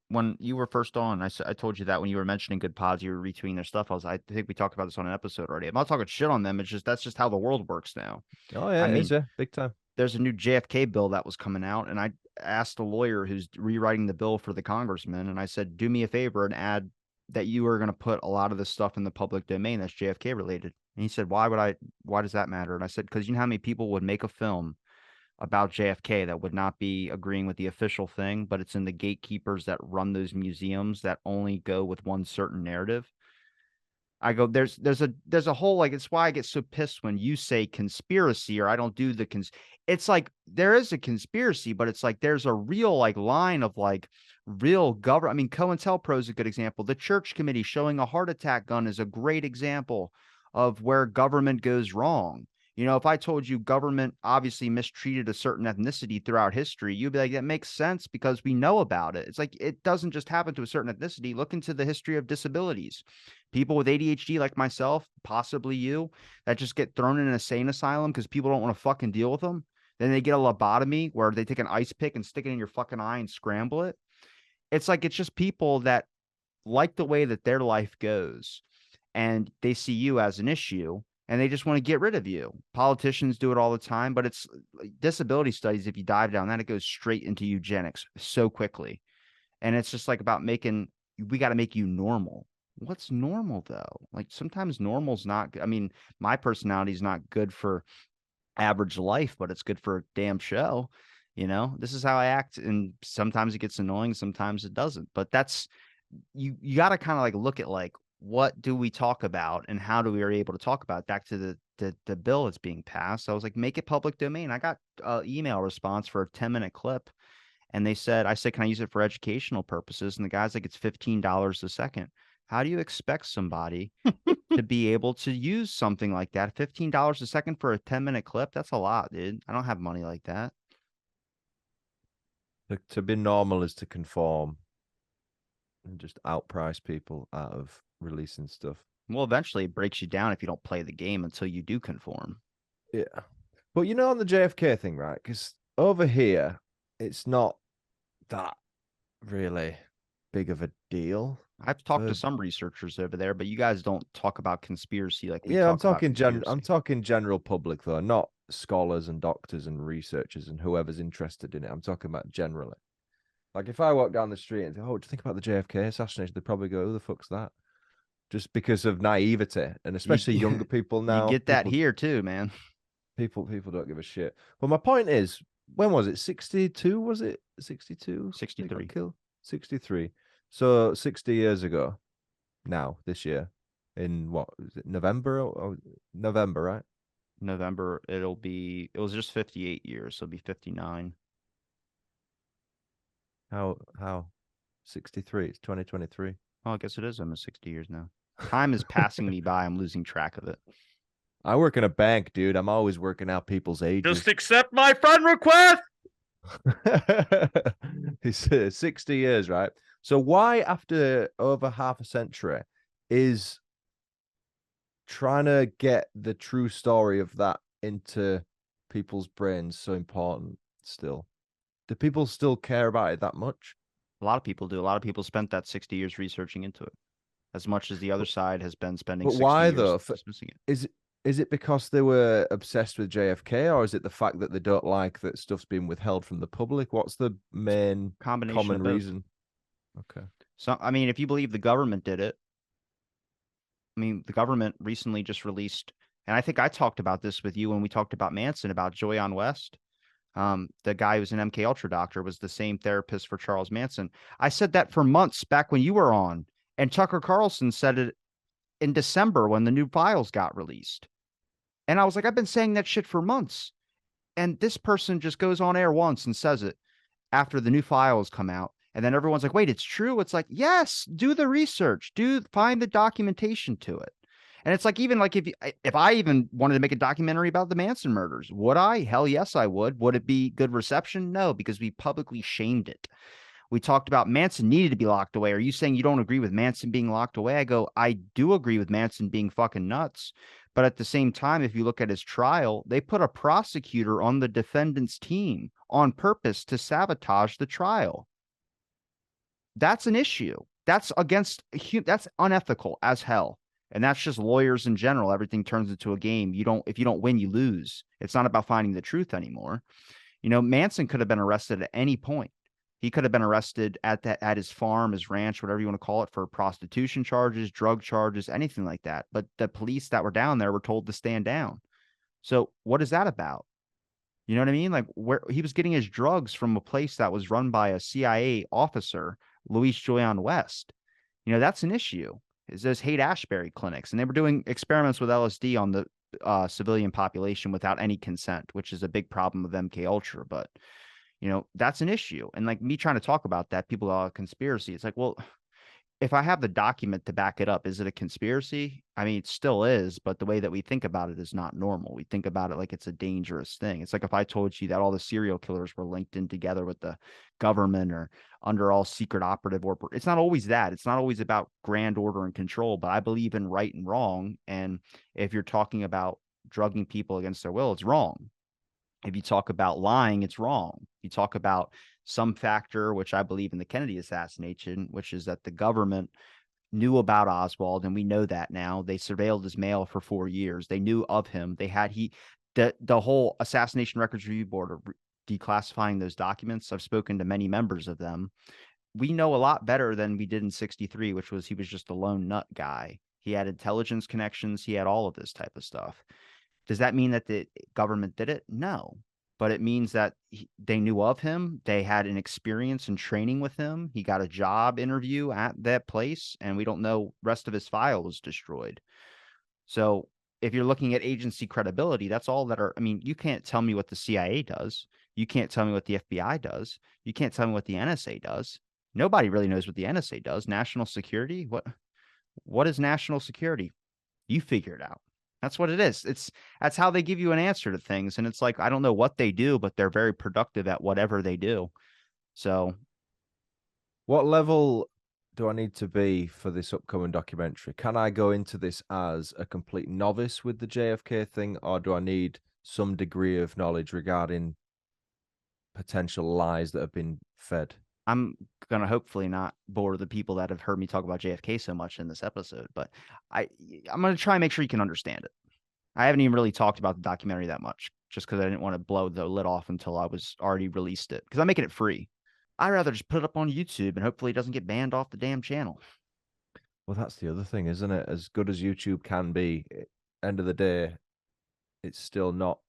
when you were first on. I told you that when you were mentioning good pods, you were retweeting their stuff. I think we talked about this on an episode already. I'm not talking shit on them. It's just that's just how the world works now. Oh yeah, I it is, mean, yeah, big time. there's a new JFK bill that was coming out, and I asked the lawyer who's rewriting the bill for the congressman, and I said, do me a favor and add that you are going to put a lot of this stuff in the public domain that's JFK related. And he said, why does that matter? And I said, because you know how many people would make a film about JFK that would not be agreeing with the official thing, but it's in the gatekeepers that run those museums that only go with one certain narrative. I go, there's a whole, like, it's why I get so pissed when you say conspiracy or I don't do the it's like there is a conspiracy, but it's like there's a real like line of like real government. I mean, COINTELPRO is a good example. The church committee showing a heart attack gun is a great example of where government goes wrong. You know, if I told you government obviously mistreated a certain ethnicity throughout history, you'd be like, that makes sense because we know about it. It's like it doesn't just happen to a certain ethnicity. Look into the history of disabilities. People with ADHD like myself, possibly you, that just get thrown in an insane asylum because people don't want to fucking deal with them. Then they get a lobotomy where they take an ice pick and stick it in your fucking eye and scramble it. It's like it's just people that like the way that their life goes and they see you as an issue and they just want to get rid of you. Politicians do it all the time, but it's disability studies. If you dive down that, it goes straight into eugenics so quickly. And it's just like about making, we got to make you normal. What's normal though? Like sometimes normal's not, I mean, my personality is not good for average life, but it's good for a damn show. You know, this is how I act. And sometimes it gets annoying, sometimes it doesn't. But that's, you got to kind of like look at like, what do we talk about and how do we are able to talk about it? Back to the bill that's being passed. I was like, make it public domain. I got an email response for a 10-minute clip and they said, I said, can I use it for educational purposes? And the guy's like, it's $15 a second. How do you expect somebody to be able to use something like that? $15 a second for a 10-minute clip? That's a lot, dude. I don't have money like that. To be normal is to conform and just outprice people out of releasing stuff. Well, eventually it breaks you down if you don't play the game until you do conform. Yeah. But you know, on the JFK thing, right? Because over here, it's not that really big of a deal. I've talked to some researchers over there, but you guys don't talk about conspiracy like we Yeah, talk about I'm conspiracy. talking general public though, not scholars and doctors and researchers and whoever's interested in it. I'm talking about generally. Like if I walk down the street and say, "Oh, do you think about the JFK assassination?" They'd probably go, "Who the fuck's that?" Just because of naivety, and You especially younger people you now. get that here too, man. People don't give a shit. But my point is, when was it? 62? Was it 62? They got 63. killed. 63. So 60 years ago. Now this year, in what is it? November or November, right? November, it was just 58 years, so it'll be 59. How 63? It's 2023. Oh, I guess it is almost 60 years now. Time is passing me by. I'm losing track of it. I work in a bank, dude. I'm always working out people's ages. Just accept my friend request. It's 60 years, right? So why, after over half a century, is trying to get the true story of that into people's brains so important still? Do people still care about it that much? A lot of people do. A lot of people spent that 60 years researching into it, as much as the other But, side has been spending but 60 why years though? dismissing it. Is it because they were obsessed with JFK, or is it the fact that they don't like that stuff's been withheld from the public? What's the main Combination common of both. reason? Okay. So, I mean, if you believe the government did it, I mean, the government recently just released, and I think I talked about this with you when we talked about Manson, about Joyon West. The guy who's an MK Ultra doctor was the same therapist for Charles Manson. I said that for months back when you were on, and Tucker Carlson said it in December when the new files got released. And I was like, I've been saying that shit for months. And this person just goes on air once and says it after the new files come out. And then everyone's like, wait, it's true. It's like, yes, do the research, find the documentation to it. And it's like, even like if I even wanted to make a documentary about the Manson murders, would I? Hell yes, I would. Would it be good reception? No, because we publicly shamed it. We talked about Manson needed to be locked away. Are you saying you don't agree with Manson being locked away? I go, I do agree with Manson being fucking nuts. But at the same time, if you look at his trial, they put a prosecutor on the defendant's team on purpose to sabotage the trial. That's an issue. That's that's unethical as hell. And that's just lawyers in general. Everything turns into a game. If you don't win, you lose. It's not about finding the truth anymore. You know, Manson could have been arrested at any point. He could have been arrested at his farm, his ranch, whatever you want to call it, for prostitution charges, drug charges, anything like that. But the police that were down there were told to stand down. So what is that about? You know what I mean? Like where he was getting his drugs from a place that was run by a CIA officer, Luis Joyan West. You know, that's an issue. is those Haight-Ashbury clinics, and they were doing experiments with LSD on the civilian population without any consent, which is a big problem of MK Ultra. But that's an issue. And like me trying to talk about that, people are conspiracy. It's like, well, if I have the document to back it up, is it a conspiracy? I mean, it still is, but the way that we think about it is not normal. We think about it like it's a dangerous thing. It's like if I told you that all the serial killers were linked in together with the government or under all secret operative, or it's not always that. It's not always about grand order and control, but I believe in right and wrong. And if you're talking about drugging people against their will, it's wrong. If you talk about lying, it's wrong. You talk about some factor, which I believe in the Kennedy assassination, which is that the government knew about Oswald, and we know that now. They surveilled his mail for 4 years. They knew of him. They had the whole Assassination Records Review Board of declassifying those documents. I've spoken to many members of them. We know a lot better than we did in 63, which was he was just a lone nut guy. He had intelligence connections. He had all of this type of stuff. Does that mean that the government did it? No. But it means that they knew of him. They had an experience and training with him. He got a job interview at that place, and we don't know. Rest of his file was destroyed. So if you're looking at agency credibility, that's all that are. I mean, you can't tell me what the CIA does. You can't tell me what the FBI does. You can't tell me what the NSA does. Nobody really knows what the NSA does. National security? What is national security? You figure it out. That's what it is. That's how they give you an answer to things. And it's like, I don't know what they do, but they're very productive at whatever they do. So what level do I need to be for this upcoming documentary? Can I go into this as a complete novice with the JFK thing, or do I need some degree of knowledge regarding potential lies that have been fed? I'm going to hopefully not bore the people that have heard me talk about JFK so much in this episode, but I'm going to try and make sure you can understand it. I haven't even really talked about the documentary that much just because I didn't want to blow the lid off until I was already released it because I'm making it free. I'd rather just put it up on YouTube and hopefully it doesn't get banned off the damn channel. Well, that's the other thing, isn't it? As good as YouTube can be, end of the day, it's still not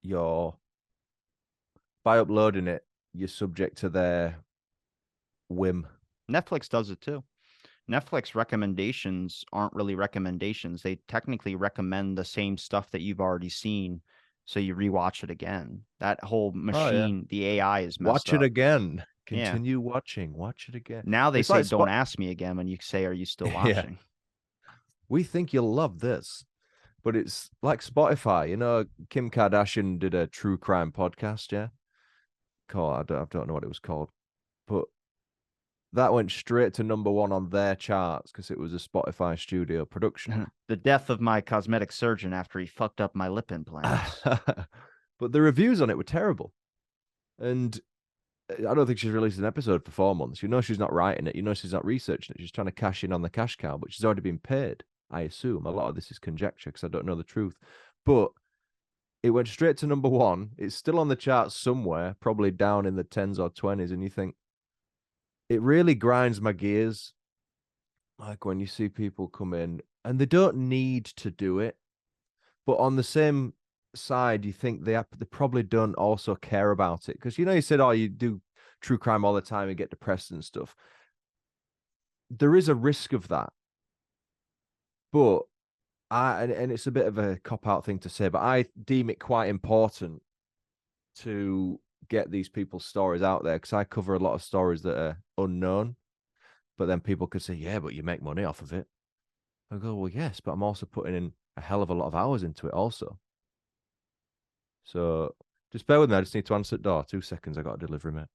your. By uploading it, you're subject to their whim. Netflix does it too. Netflix recommendations aren't really recommendations. They technically recommend the same stuff that you've already seen. So you rewatch it again. That whole machine, oh, yeah. The AI is messed watch up. It again. Continue watching. Watch it again. Now they say, like, don't ask me again when you say, are you still watching? Yeah. We think you'll love this. But it's like Spotify. Kim Kardashian did a true crime podcast, yeah? I don't know what it was called. But that went straight to #1 on their charts because it was a Spotify studio production. The death of my cosmetic surgeon after he fucked up my lip implants. But the reviews on it were terrible. And I don't think she's released an episode for 4 months. She's not writing it. She's not researching it. She's trying to cash in on the cash cow, but she's already been paid, I assume. A lot of this is conjecture because I don't know the truth. But it went straight to #1. It's still on the charts somewhere, probably down in the 10s or 20s. And you think, it really grinds my gears. Like when you see people come in and they don't need to do it, but on the same side, you think they probably don't also care about it. Because, you said, oh, you do true crime all the time and get depressed and stuff. There is a risk of that. But and it's a bit of a cop-out thing to say, but I deem it quite important to get these people's stories out there because I cover a lot of stories that are unknown. But then people could say, yeah, but you make money off of it. I go, well, yes, but I'm also putting in a hell of a lot of hours into it also. So just bear with me. I just need to answer the door. 2 seconds. I got a delivery, mate.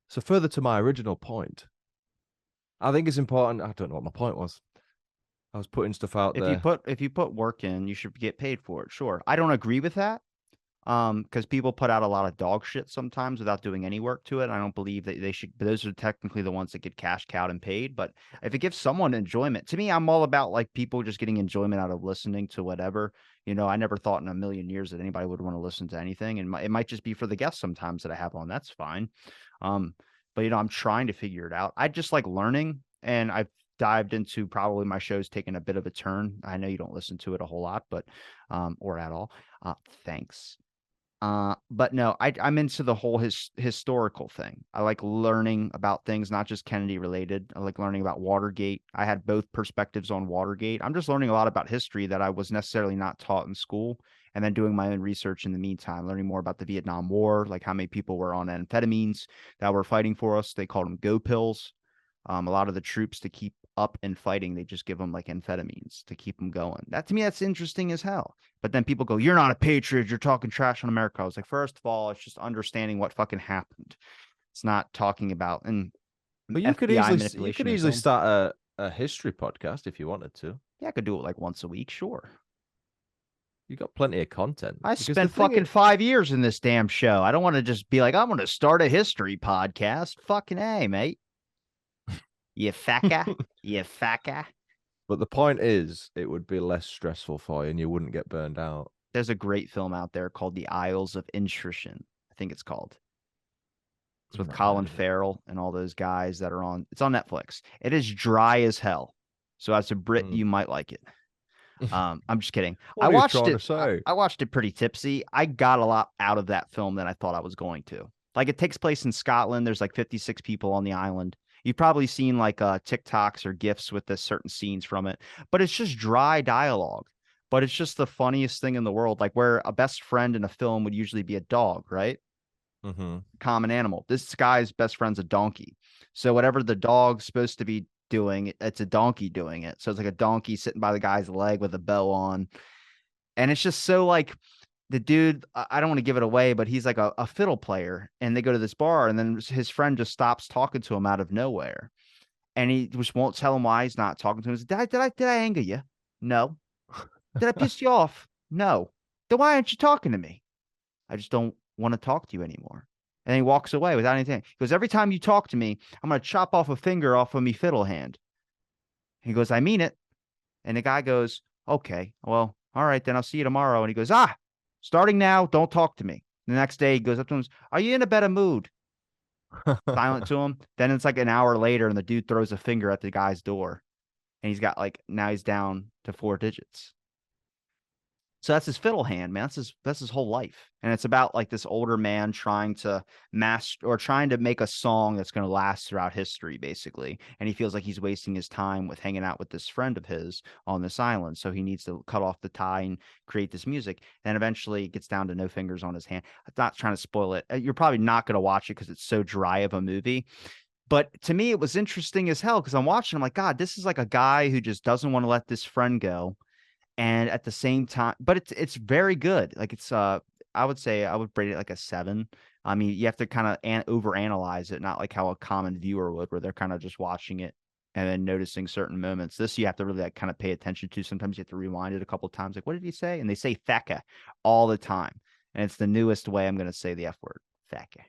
So further to my original point, I think it's important. I don't know what my point was. I was putting stuff out there. If you put work in, you should get paid for it. Sure. I don't agree with that. Because people put out a lot of dog shit sometimes without doing any work to it. I don't believe that they should, but those are technically the ones that get cash cowed and paid. But if it gives someone enjoyment, to me, I'm all about like people just getting enjoyment out of listening to whatever. I never thought in a million years that anybody would want to listen to anything, and it might just be for the guests sometimes that I have on. That's fine. But I'm trying to figure it out. I just like learning, and I've dived into probably my show's taking a bit of a turn. I know you don't listen to it a whole lot, but or at all. Thanks. But no, I'm into the whole historical thing. I like learning about things, not just Kennedy related. I like learning about Watergate. I had both perspectives on Watergate. I'm just learning a lot about history that I was necessarily not taught in school, and then doing my own research in the meantime, learning more about the Vietnam War, like how many people were on amphetamines that were fighting for us. They called them go pills. A lot of the troops to keep up and fighting, they just give them like amphetamines to keep them going. That to me, that's interesting as hell. But then people go, "You're not a patriot. You're talking trash on America." I was like, first of all, it's just understanding what fucking happened. It's not talking about and But FBI you could manipulation of easily film. start a history podcast if you wanted to. Yeah, I could do it like once a week, sure. You got plenty of content. I Because the spent thing fucking is, 5 years in this damn show. I don't want to just be like, I'm going to start a history podcast. Fucking A, mate. You fucker. You fucker. but the point is, it would be less stressful for you, and you wouldn't get burned out. There's a great film out there called The Isles of Intrusion. I think it's called. It's with Not Colin heard of it. Farrell and all those guys that are on. It's on Netflix. It is dry as hell. So as a Brit, Mm. you might like it. I'm just kidding. What are you trying to say? I watched it pretty tipsy. I got a lot out of that film than I thought I was going to. Like it takes place in Scotland. There's like 56 people on the island. You've probably seen like TikToks or GIFs with the certain scenes from it, but it's just dry dialogue. But it's just the funniest thing in the world. Like where a best friend in a film would usually be a dog, right? Mm-hmm. Common animal. This guy's best friend's a donkey. So whatever the dog's supposed to be doing, it's a donkey doing it. So it's like a donkey sitting by the guy's leg with a bow on. And it's just so like the dude, I don't want to give it away, but he's like a fiddle player. And they go to this bar, and then his friend just stops talking to him out of nowhere. And he just won't tell him why he's not talking to him. He says, did I anger you? No. Did I piss you off? No. Then why aren't you talking to me? I just don't want to talk to you anymore. And he walks away without anything. He goes, every time you talk to me, I'm going to chop off a finger off of me fiddle hand. He goes, I mean it. And the guy goes, okay, well, all right, then I'll see you tomorrow. And he goes, starting now, don't talk to me. The next day, he goes up to him, are you in a better mood? Silent to him. Then it's like an hour later, and the dude throws a finger at the guy's door. And he's got like, now he's down to 4 digits. So that's his fiddle hand, man. That's his whole life. And it's about like this older man trying to master or trying to make a song that's going to last throughout history, basically. And he feels like he's wasting his time with hanging out with this friend of his on this island. So he needs to cut off the tie and create this music. And eventually it gets down to no fingers on his hand. I'm not trying to spoil it. You're probably not going to watch it because it's so dry of a movie. But to me, it was interesting as hell because I'm watching. I'm like, God, this is like a guy who just doesn't want to let this friend go, and at the same time, but it's very good. Like it's I would say I would rate it like a 7. I mean, you have to kind of overanalyze it, not like how a common viewer would, where they're kind of just watching it and then noticing certain moments. This you have to really like kind of pay attention to. Sometimes you have to rewind it a couple of times. Like, what did he say? And they say "thecka" all the time, and it's the newest way I'm going to say the F word, "thecka."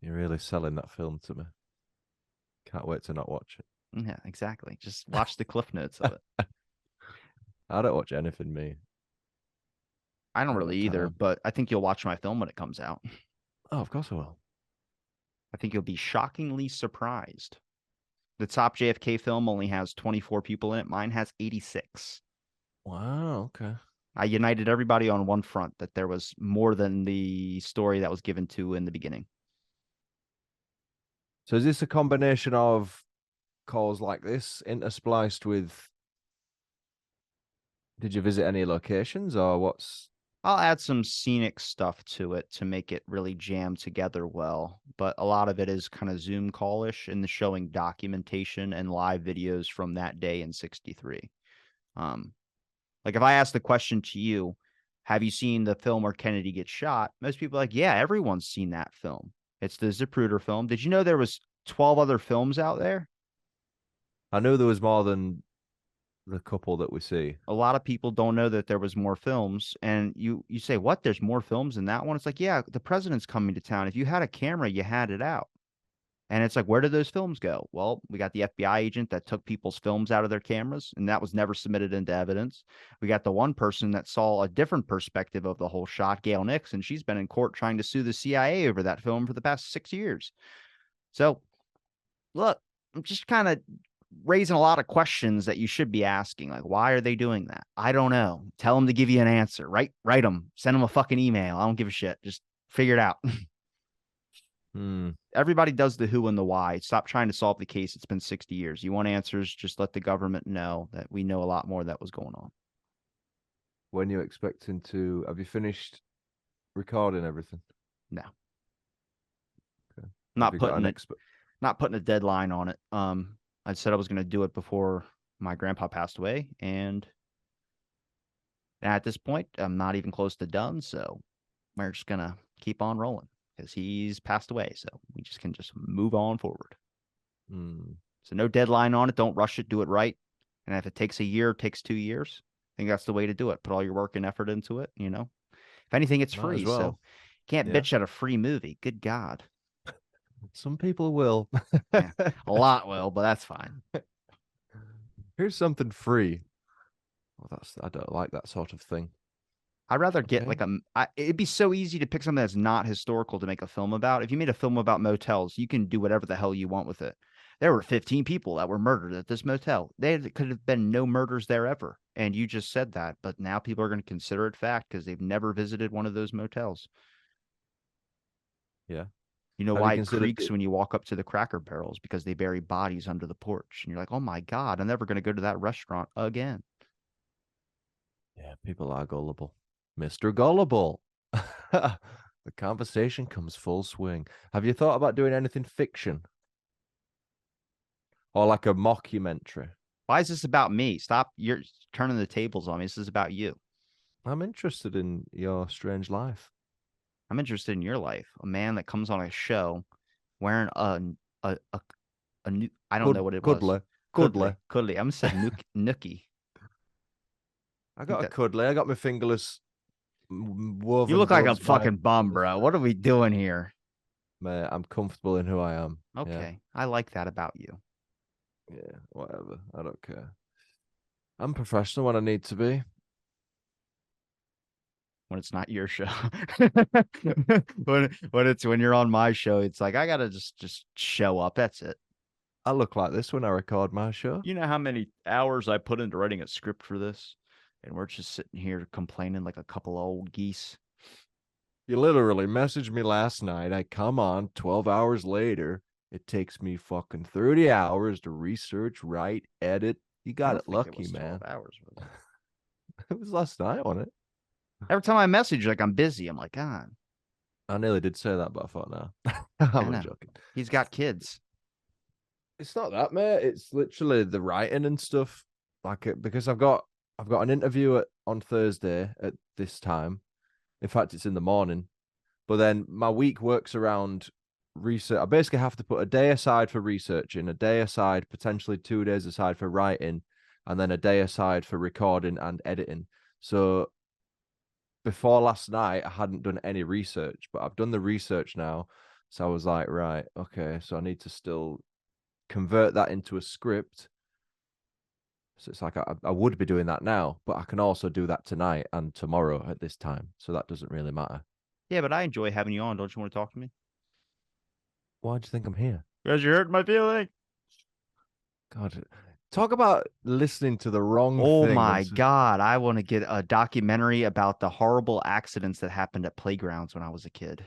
You're really selling that film to me. Can't wait to not watch it. Yeah, exactly. Just watch the cliff notes of it. I don't watch anything, me. I don't I really got either, time. but I think you'll watch my film when it comes out. Oh, of course I will. I think you'll be shockingly surprised. The top JFK film only has 24 people in it. Mine has 86. Wow, okay. I united everybody on one front that there was more than the story that was given to in the beginning. So is this a combination of calls like this interspliced with, did you visit any locations or what's? I'll add some scenic stuff to it to make it really jam together well, but a lot of it is kind of Zoom call-ish in the showing documentation and live videos from that day in 63. Like if I ask the question to you, have you seen the film where Kennedy gets shot? Most people are like, yeah, everyone's seen that film. It's the Zapruder film. Did you know there was 12 other films out there? I knew there was more than the couple that we see. A lot of people don't know that there was more films. And you say, what? There's more films than that one? It's like, yeah, the president's coming to town. If you had a camera, you had it out. And it's like, where did those films go? Well, we got the FBI agent that took people's films out of their cameras, and that was never submitted into evidence. We got the one person that saw a different perspective of the whole shot, Gail Nix, and she's been in court trying to sue the CIA over that film for the past 6 years. So, look, I'm just kind of raising a lot of questions that you should be asking. Like, why are they doing that? I don't know. Tell them to give you an answer. Write them. Send them a fucking email. I don't give a shit. Just figure it out. Everybody does the who and the why. Stop trying to solve the case. It's been 60 years. You want answers? Just let the government know that we know a lot more that was going on. When you expecting to? Have you finished recording everything? No. Okay. Not putting a deadline on it. I said I was going to do it before my grandpa passed away, and at this point, I'm not even close to done. So we're just gonna keep on rolling because he's passed away. So we just can just move on forward. So no deadline on it. Don't rush it. Do it right. And if it takes a year, it takes 2 years. I think that's the way to do it. Put all your work and effort into it. You know, if anything, it's free. Well. So can't bitch at a free movie. Good God. Some people will. Yeah, a lot will, but that's fine. Here's something free. Well, I don't like that sort of thing. I'd rather get like it'd be so easy to pick something that's not historical to make a film about. If you made a film about motels, you can do whatever the hell you want with it. There were 15 people that were murdered at this motel. There could have been no murders there ever. And you just said that, but now people are going to consider it fact because they've never visited one of those motels. Yeah. You know why it creaks when you walk up to the Cracker Barrels? Because they bury bodies under the porch. And you're like, oh my God, I'm never going to go to that restaurant again. Yeah, people are gullible. Mr. Gullible. The conversation comes full swing. Have you thought about doing anything fiction? Or like a mockumentary? Why is this about me? Stop. You're turning the tables on me. This is about you. I'm interested in your strange life. I'm interested in your life. A man that comes on a show wearing a new, I don't know what it was. Cuddly. I'm said nookie. I got a cuddly. I got my fingerless woven. You look like a fucking bum, bro. What are we doing here? Man, I'm comfortable in who I am. Okay. Yeah. I like that about you. Yeah, whatever. I don't care. I'm professional when I need to be. When it's not your show. when you're on my show, it's like I gotta just show up. That's it. I look like this when I record my show. You know how many hours I put into writing a script for this? And we're just sitting here complaining like a couple of old geese. You literally messaged me last night. I come on 12 hours later. It takes me fucking 30 hours to research, write, edit. You got it lucky, man. 12 hours. It was last night, wasn't it? Every time I message, like I'm busy. I'm like, God. I nearly did say that, but I thought, no. I'm joking. He's got kids. It's not that, mate. It's literally the writing and stuff. Like it, because I've got an interview on Thursday at this time. In fact, it's in the morning. But then my week works around research. I basically have to put a day aside for researching, a day aside, potentially 2 days aside for writing, and then a day aside for recording and editing. So before last night, I hadn't done any research, but I've done the research now. So I was like, right, okay, so I need to still convert that into a script. So it's like I would be doing that now, but I can also do that tonight and tomorrow at this time. So that doesn't really matter. Yeah, but I enjoy having you on. Don't you want to talk to me? Why do you think I'm here? Because you hurt my feeling. God, talk about listening to the wrong thing. Oh my God. I want to get a documentary about the horrible accidents that happened at playgrounds when I was a kid.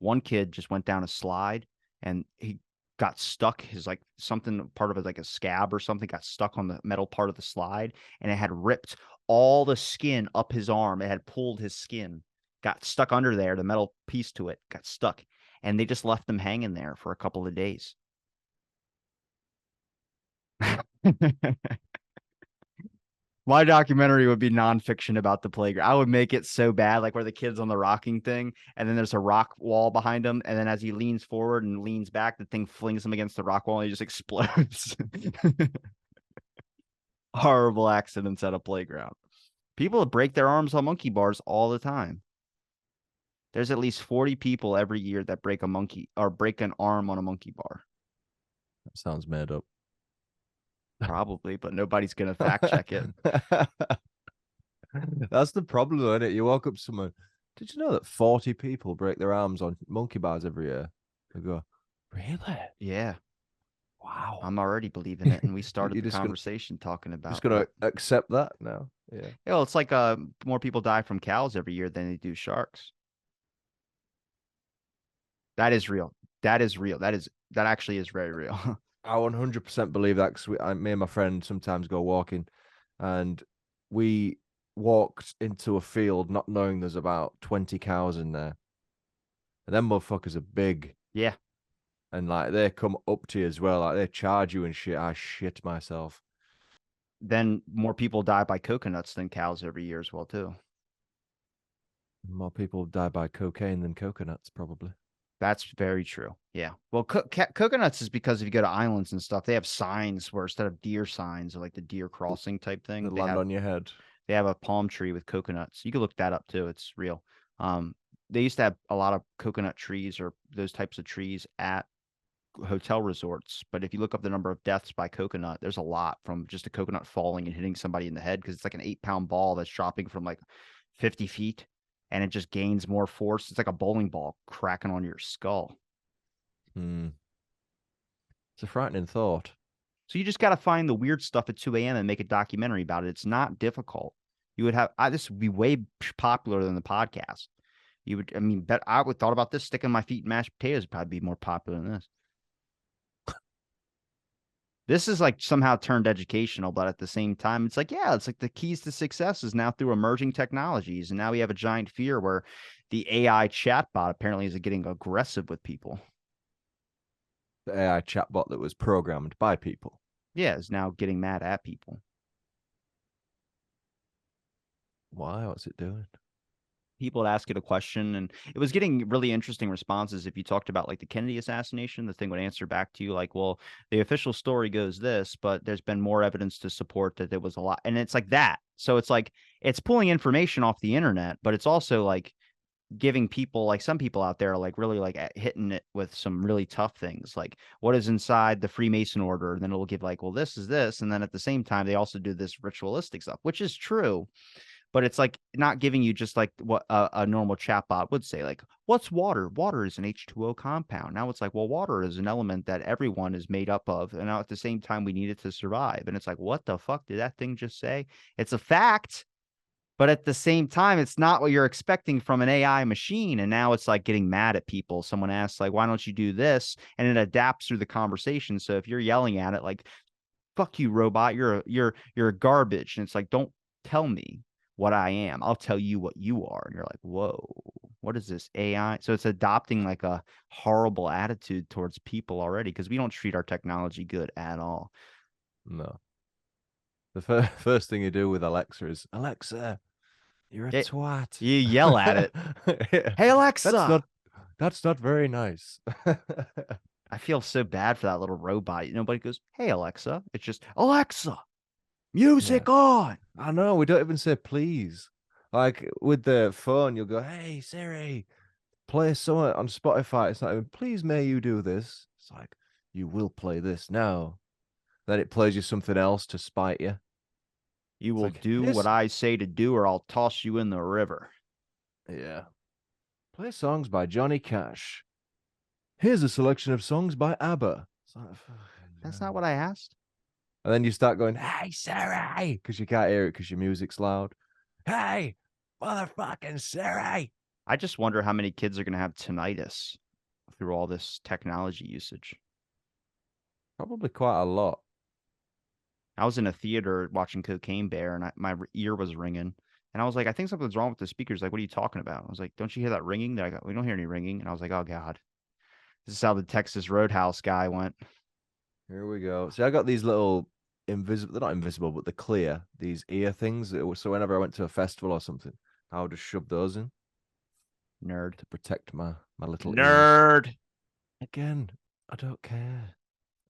One kid just went down a slide and he got stuck. His like something part of it, like a scab or something, got stuck on the metal part of the slide, and it had ripped all the skin up his arm. It had pulled his skin, got stuck under there. The metal piece to it got stuck, and they just left him hanging there for a couple of days. My documentary would be nonfiction about the playground. I would make it so bad, like where the kid's on the rocking thing, and then there's a rock wall behind him, and then as he leans forward and leans back, the thing flings him against the rock wall, and he just explodes. Horrible accidents at a playground. People break their arms on monkey bars all the time. There's at least 40 people every year that break an arm on a monkey bar. That sounds made up. Probably, but nobody's going to fact check it. That's the problem, isn't it? You walk up to someone, did you know that 40 people break their arms on monkey bars every year? They go, really? Yeah. Wow. I'm already believing it, and we started You're the conversation talking just about gonna accept that now. Yeah. you know, it's like more people die from cows every year than they do sharks. That is real. That is real. That actually is very real. I 100% believe that because me and my friend sometimes go walking, and we walked into a field not knowing there's about 20 cows in there. And them motherfuckers are big. Yeah. And like they come up to you as well, like they charge you and shit. I shit myself. Then more people die by coconuts than cows every year as well too. More people die by cocaine than coconuts, probably. That's very true. Yeah. Well, coconuts is because if you go to islands and stuff, they have signs where instead of deer signs or like the deer crossing type The thing, land on your head. they have a palm tree with coconuts. You can look that up too. It's real. Um, they used to have a lot of coconut trees or those types of trees at hotel resorts. But if you look up the number of deaths by coconut, there's a lot from just a coconut falling and hitting somebody in the head because it's like an 8-pound ball that's dropping from like 50 feet and it just gains more force. It's like a bowling ball cracking on your skull. Hmm. It's a frightening thought. So you just got to find the weird stuff at 2 a.m. and make a documentary about it. It's not difficult. You would have this would be way popular than the podcast. You would, I mean, bet I would thought about this sticking my feet in mashed potatoes would probably be more popular than this. This is like somehow turned educational, but at the same time, it's like, yeah, it's like the keys to success is now through emerging technologies. And now we have a giant fear where the AI chatbot apparently is getting aggressive with people. The AI chatbot that was programmed by people. Yeah, is now getting mad at people. Why? What's it doing? People would ask it a question and it was getting really interesting responses. If you talked about like the Kennedy assassination, the thing would answer back to you like, well, the official story goes this, but there's been more evidence to support that there was a lot. And it's like that. So it's like it's pulling information off the internet, but it's also like giving people like some people out there are like really like hitting it with some really tough things like what is inside the Freemason order, and then it'll give like, well, this is this, and then at the same time they also do this ritualistic stuff, which is true, but it's like not giving you just like what a normal chatbot would say, like, what's water? Water is an H2O compound. Now it's like, well, water is an element that everyone is made up of. And now at the same time, we need it to survive. And it's like, what the fuck did that thing just say? It's a fact. But at the same time, it's not what you're expecting from an AI machine. And now it's like getting mad at people. Someone asks, like, why don't you do this? And it adapts through the conversation. So if you're yelling at it, like, fuck you, robot, you're garbage. And it's like, don't tell me what I am. I'll tell you what you are. And you're like, whoa, what is this AI? So it's adopting like a horrible attitude towards people already because we don't treat our technology good at all. No. The first thing you do with Alexa is, Alexa, you're a twat. You yell at it. Yeah. Hey, Alexa. That's not very nice. I feel so bad for that little robot. Nobody goes, hey, Alexa. It's just, Alexa, music Yeah. on. I know, we don't even say please. Like with the phone, you'll go, hey Siri, play something on Spotify. It's not even, please may you do this. It's like, you will play this now. Then it plays you something else to spite you. You It's will like, do what this. I say to do, or I'll toss you in the river. Yeah. Play songs by Johnny Cash. Here's a selection of songs by ABBA. Like, That's not what I asked. and then you start going, hey, Siri, because you can't hear it because your music's loud. Hey, motherfucking Siri. I just wonder how many kids are going to have tinnitus through all this technology usage. Probably quite a lot. I was in a theater watching Cocaine Bear and my ear was ringing. And I was like, I think something's wrong with the speakers. Like, what are you talking about? I was like, don't you hear that ringing? They're like, we don't hear any ringing. And I was like, oh, God. This is how the Texas Roadhouse guy went. Here we go. See, I got these little invisible, they're not invisible, but they're clear, these ear things. So whenever I went to a festival or something, I would just shove those in Nerd. to protect my little ears. Nerd. Again, I don't care.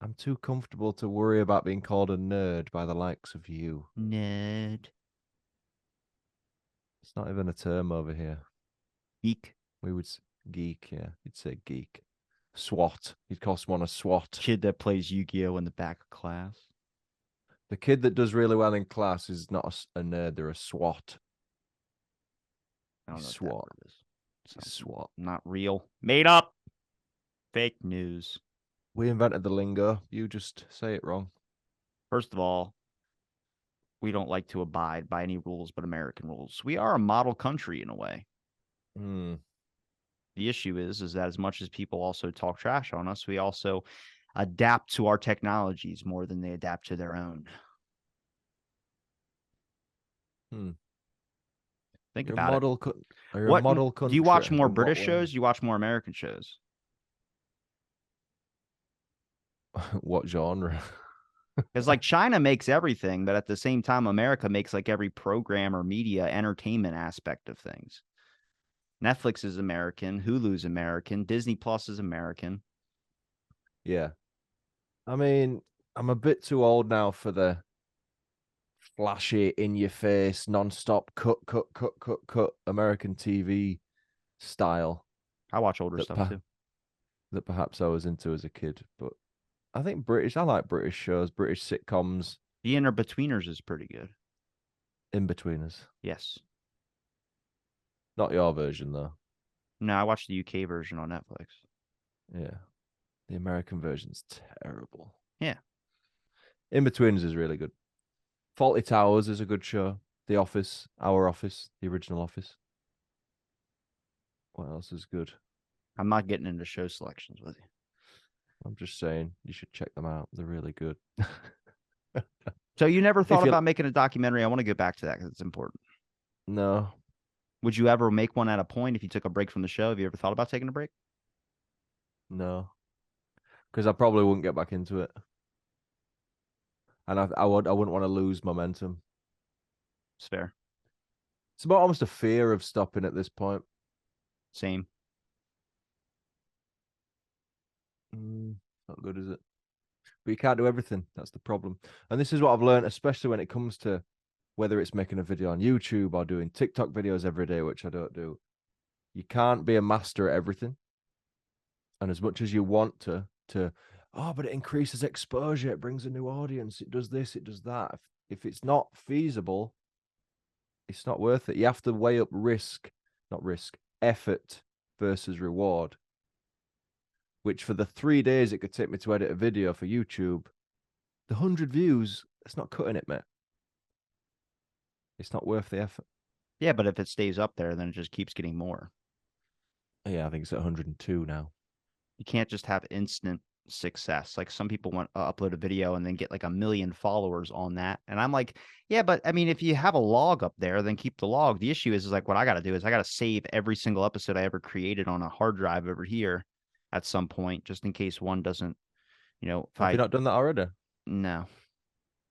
I'm too comfortable to worry about being called a nerd by the likes of you. Nerd. It's not even a term over here. Geek. We would geek, yeah. You'd say geek. SWAT. You'd call someone a SWAT. Kid that plays Yu-Gi-Oh in the back of class. The kid that does really well in class is not a nerd. They're a SWAT. I don't know SWAT. what that word is. SWAT. Not real. Made up. Fake news. We invented the lingo. You just say it wrong. First of all, we don't like to abide by any rules but American rules. We are a model country in a way. Hmm. The issue is that as much as people also talk trash on us, we also adapt to our technologies more than they adapt to their own. Hmm. Think You're a about it. model. You're a What model do you country watch more in what British way? shows? Do you watch more American shows? What genre? Because like China makes everything, but at the same time, America makes like every program or media entertainment aspect of things. Netflix is American, Hulu's American, Disney Plus is American. Yeah. I mean, I'm a bit too old now for the flashy, in your face, non-stop cut American TV style I watch older that stuff too. that perhaps I was into as a kid. But I think I like British shows, British sitcoms, The Inter-Betweeners is pretty good. in betweeners. Yes. Not your version though. No, I watched the UK version on Netflix. Yeah. The American version's terrible. Yeah. In betweeners is really good. Faulty Towers is a good show. The Office, Our Office, the original Office. What else is good? I'm not getting into show selections with you. I'm just saying you should check them out. They're really good. So you never thought If you about making a documentary? I want to go back to that because it's important. no, Would you ever make one at a point if you took a break from the show? Have you ever thought about taking a break? no, because I probably wouldn't get back into it, and I wouldn't want to lose momentum. It's fair. It's about almost a fear of stopping at this point. Same. Not good, is it? But you can't do everything. That's the problem. And this is what I've learned, especially when it comes to whether it's making a video on YouTube or doing TikTok videos every day, which I don't do. You can't be a master at everything. And as much as you want oh, but it increases exposure, it brings a new audience, it does this, it does that. If it's not feasible, it's not worth it. You have to weigh up not risk, effort versus reward. Which for the 3 days it could take me to edit a video for YouTube, the 100 views, it's not cutting it, mate. It's not worth the effort. Yeah, but if it stays up there, then it just keeps getting more. Yeah, I think it's at 102 now. You can't just have instant success. Like some people want to upload a video and then get like 1 million followers on that. And I'm like, yeah, but I mean, if you have a log up there, then keep the log. The issue is like what I got to do is I got to save every single episode I ever created on a hard drive over here at some point, just in case one doesn't, if Have you I, not done that already? no.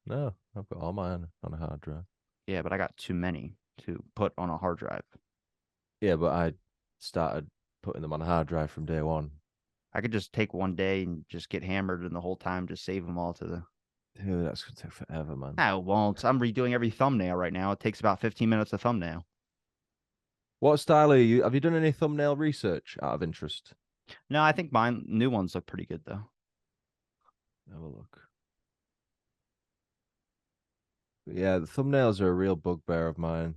No, I've got all mine on a hard drive. Yeah, but I got too many to put on a hard drive. Yeah, but I started putting them on a hard drive from day one. I could just take one day and just get hammered and the whole time just save them all to the. Dude, that's gonna take forever, man. I won't. I'm redoing every thumbnail right now. It takes about 15 minutes a thumbnail. What style are you? Have you done any thumbnail research out of interest? No, I think mine new ones look pretty good though. Have a look. But yeah, the thumbnails are a real bugbear of mine.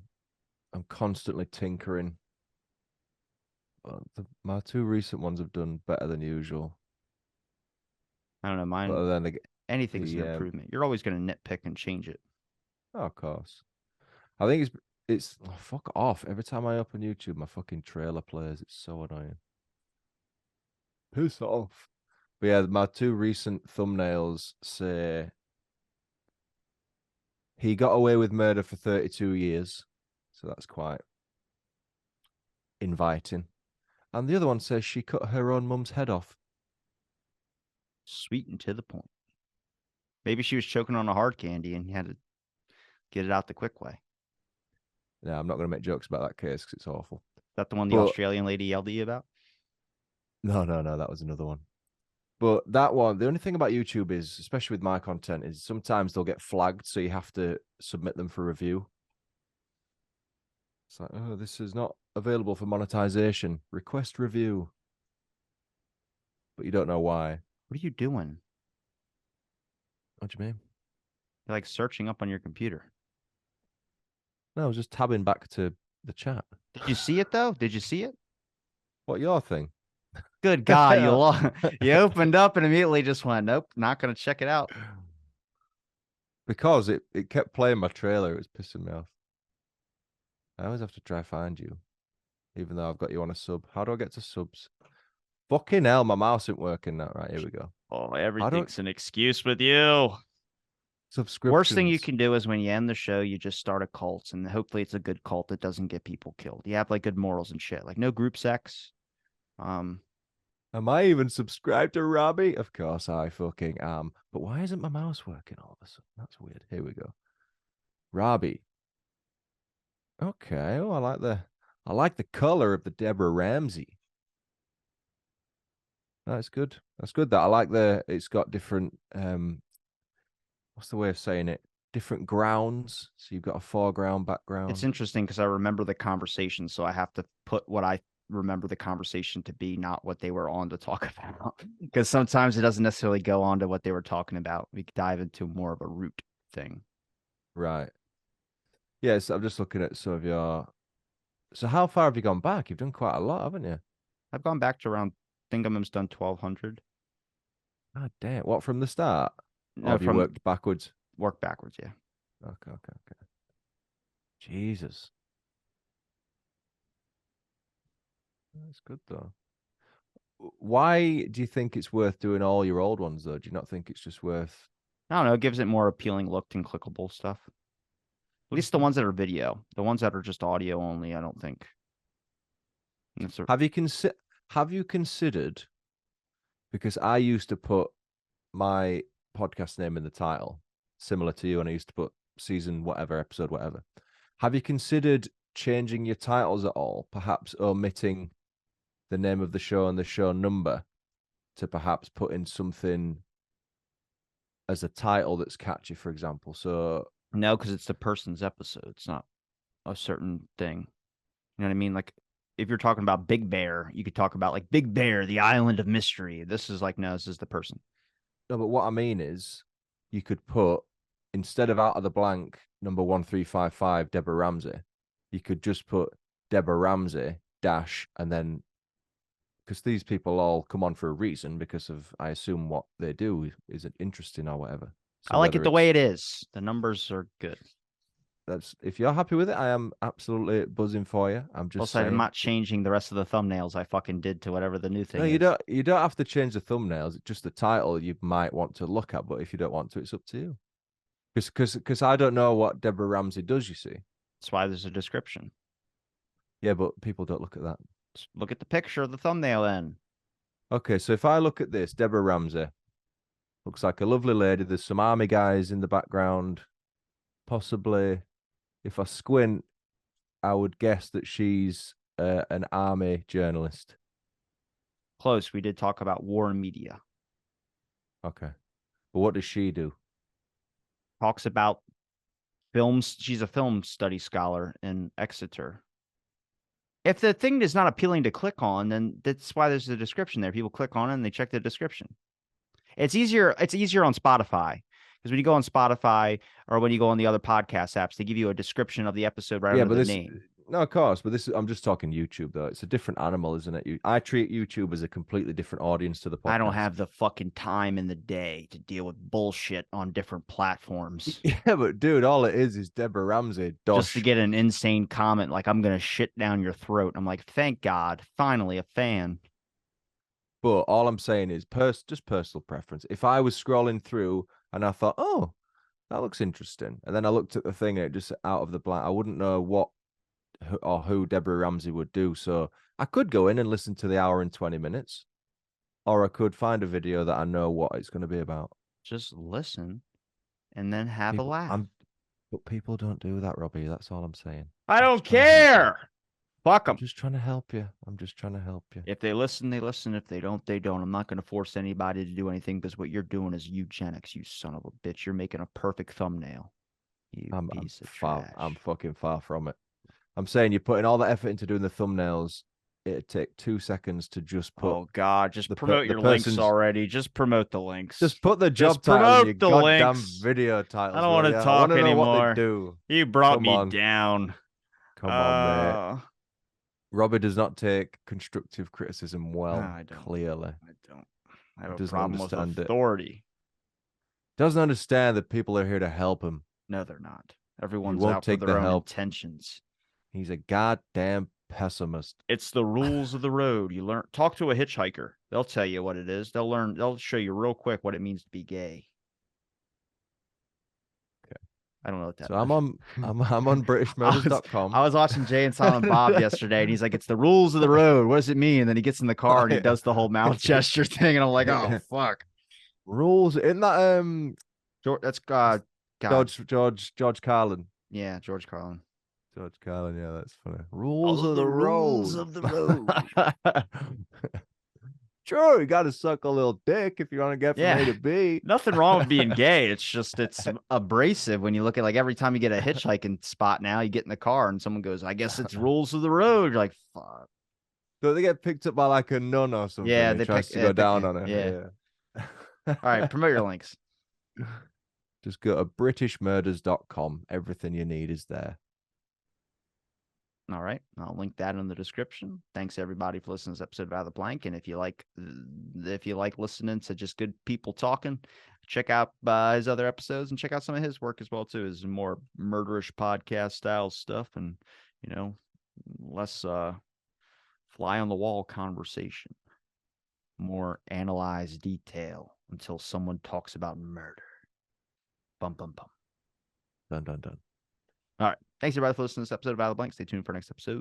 I'm constantly tinkering. My two recent ones have done better than usual. I don't know. But Mine, then anything's an improvement. You're always going to nitpick and change it. oh, of course. I think it's oh, fuck off. Every time I open YouTube, my fucking trailer plays. It's so annoying. Piss off. But yeah, my two recent thumbnails say he got away with murder for 32 years. So that's quite inviting. And the other one says she cut her own mum's head off. Sweet and to the point. Maybe she was choking on a hard candy and you had to get it out the quick way. Yeah, I'm not going to make jokes about that case because it's awful. Is that the one the Australian lady yelled at you about? No, that was another one. But that one, the only thing about YouTube is, especially with my content, is sometimes they'll get flagged, so you have to submit them for review. It's like, oh, this is not available for monetization. Request review. But you don't know why. What are you doing? What do you mean? You're like searching up on your computer. No, I was just tabbing back to the chat. Did you see it though? Did you see it? What, your thing? Good God, you opened up and immediately just went, nope, not going to check it out. Because it kept playing my trailer. It was pissing me off. I always have to try find you, even though I've got you on a sub. How do I get to subs? Fucking hell, my mouse isn't working now. Right, here we go. Oh, everything's an excuse with you. Subscriptions. Worst thing you can do is when you end the show, you just start a cult, and hopefully it's a good cult that doesn't get people killed. You have like good morals and shit, like no group sex. Am I even subscribed to Robbie? Of course I fucking am. But why isn't my mouse working all of a sudden? That's weird. Here we go. Robbie. Okay. Oh, I like the color of the Deborah Ramsey. That's good. That's good. That I like it's got different what's the way of saying it? Different grounds. So you've got a foreground, background. It's interesting because I remember the conversation, so I have to put what I remember the conversation to be, not what they were on to talk about. Because sometimes it doesn't necessarily go on to what they were talking about. We could dive into more of a root thing. Right. Yes, I'm just looking at some of your. So how far have you gone back? You've done quite a lot, haven't you? I've gone back to around. Thingam's done 1,200. God damn! What from the start? No, Or have you from worked backwards? work backwards. Yeah. Okay. Jesus, that's good though. Why do you think it's worth doing all your old ones though? Do you not think it's just worth? I don't know. It gives it more appealing look than clickable stuff. At least the ones that are video. The ones that are just audio only, I don't think. Have you considered? Because I used to put my podcast name in the title, similar to you, and I used to put season whatever, episode whatever. Have you considered changing your titles at all? Perhaps omitting the name of the show and the show number to perhaps put in something as a title that's catchy, for example. So no, because it's the person's episode. It's not a certain thing. You know what I mean? Like if you're talking about Big Bear, you could talk about like Big Bear, the island of mystery. This is like, no, this is the person. No, but what I mean is you could put, instead of out of the blank number 1355 Deborah Ramsey, you could just put Deborah Ramsey dash and then, because these people all come on for a reason, because of, I assume, what they do is interesting or whatever. So I like it the way it is. The numbers are good. That's, if you're happy with it, I am absolutely buzzing for you. I'm just saying. I'm not changing the rest of the thumbnails I fucking did to whatever the new thing is. You don't have to change the thumbnails. It's just the title you might want to look at, but if you don't want to, it's up to you. Because I don't know what Deborah Ramsey does, you see. That's why there's a description. Yeah, but people don't look at that. Just look at the picture of the thumbnail then. Okay, so if I look at this, Deborah Ramsey looks like a lovely lady. There's some army guys in the background. Possibly, if I squint, I would guess that she's an army journalist. Close. We did talk about war and media. Okay. But what does she do? Talks about films. She's a film study scholar in Exeter. If the thing is not appealing to click on, then that's why there's a description there. People click on it and they check the description. It's easier on Spotify, because when you go on Spotify or when you go on the other podcast apps, they give you a description of the episode right under the name. No, of course, but I'm just talking YouTube though. It's a different animal, isn't it? I treat YouTube as a completely different audience to the podcast. I don't have the fucking time in the day to deal with bullshit on different platforms. Yeah, but dude, all it is Deborah Ramsey. Just to get an insane comment like, I'm going to shit down your throat. I'm like, thank God, finally a fan. But all I'm saying is just personal preference. If I was scrolling through and I thought, oh, that looks interesting, and then I looked at the thing and it just out of the blank, I wouldn't know what or who Deborah Ramsey would do. So I could go in and listen to the hour and 20 minutes, or I could find a video that I know what it's going to be about. Just listen and then have a laugh. But people don't do that, Robbie. That's all I'm saying. I don't care. Fuck them. I'm just trying to help you. If they listen, they listen. If they don't, they don't. I'm not going to force anybody to do anything, because what you're doing is eugenics, you son of a bitch. You're making a perfect thumbnail. I'm fucking far from it. I'm saying you're putting all that effort into doing the thumbnails. It'd take 2 seconds to just put. Oh God! Just promote your links already. Just promote the links. Just put the job title in your goddamn video titles. I don't want to talk anymore. What they do. You brought me down. Come on, mate. Robbie does not take constructive criticism well, I don't. clearly. I don't. I have a Doesn't problem with understand it. authority. Doesn't understand that people are here to help him. No, they're not. He Everyone's won't out for take their the own help. intentions. He's a goddamn pessimist. It's the rules of the road. You learn. Talk to a hitchhiker. They'll tell you what it is. They'll learn. They'll show you real quick what it means to be gay. Okay. I don't know what that. So I'm on BritishMurders.com. I was watching Jay and Silent Bob yesterday, and he's like, "It's the rules of the road. What does it mean?" And then he gets in the car and he does the whole mouth gesture thing, and I'm like, "Oh fuck!" Rules in that That's God. George Carlin. Yeah, George Carlin. George Carlin, yeah, that's funny. Rules Oh, of the the rules road. of the road. Sure, you got to suck a little dick if you want to get from A to B. Nothing wrong with being gay. It's just it's abrasive when you look at like every time you get a hitchhiking spot now, you get in the car and someone goes, "I guess it's rules of the road." You're like, fuck. So they get picked up by like a nun or something. Yeah, He tries to go down on it. Yeah. All right, promote your links. Just go to BritishMurders.com. Everything you need is there. All right, I'll link that in the description. Thanks everybody for listening to this episode of Out of the Blank. And if you like listening to just good people talking, check out his other episodes and check out some of his work as well too. His more murderish podcast style stuff, and less fly on the wall conversation, more analyzed detail until someone talks about murder. Bum bum bum. Dun dun dun. All right. Thanks everybody for listening to this episode of Out of the Blank. Stay tuned for our next episode.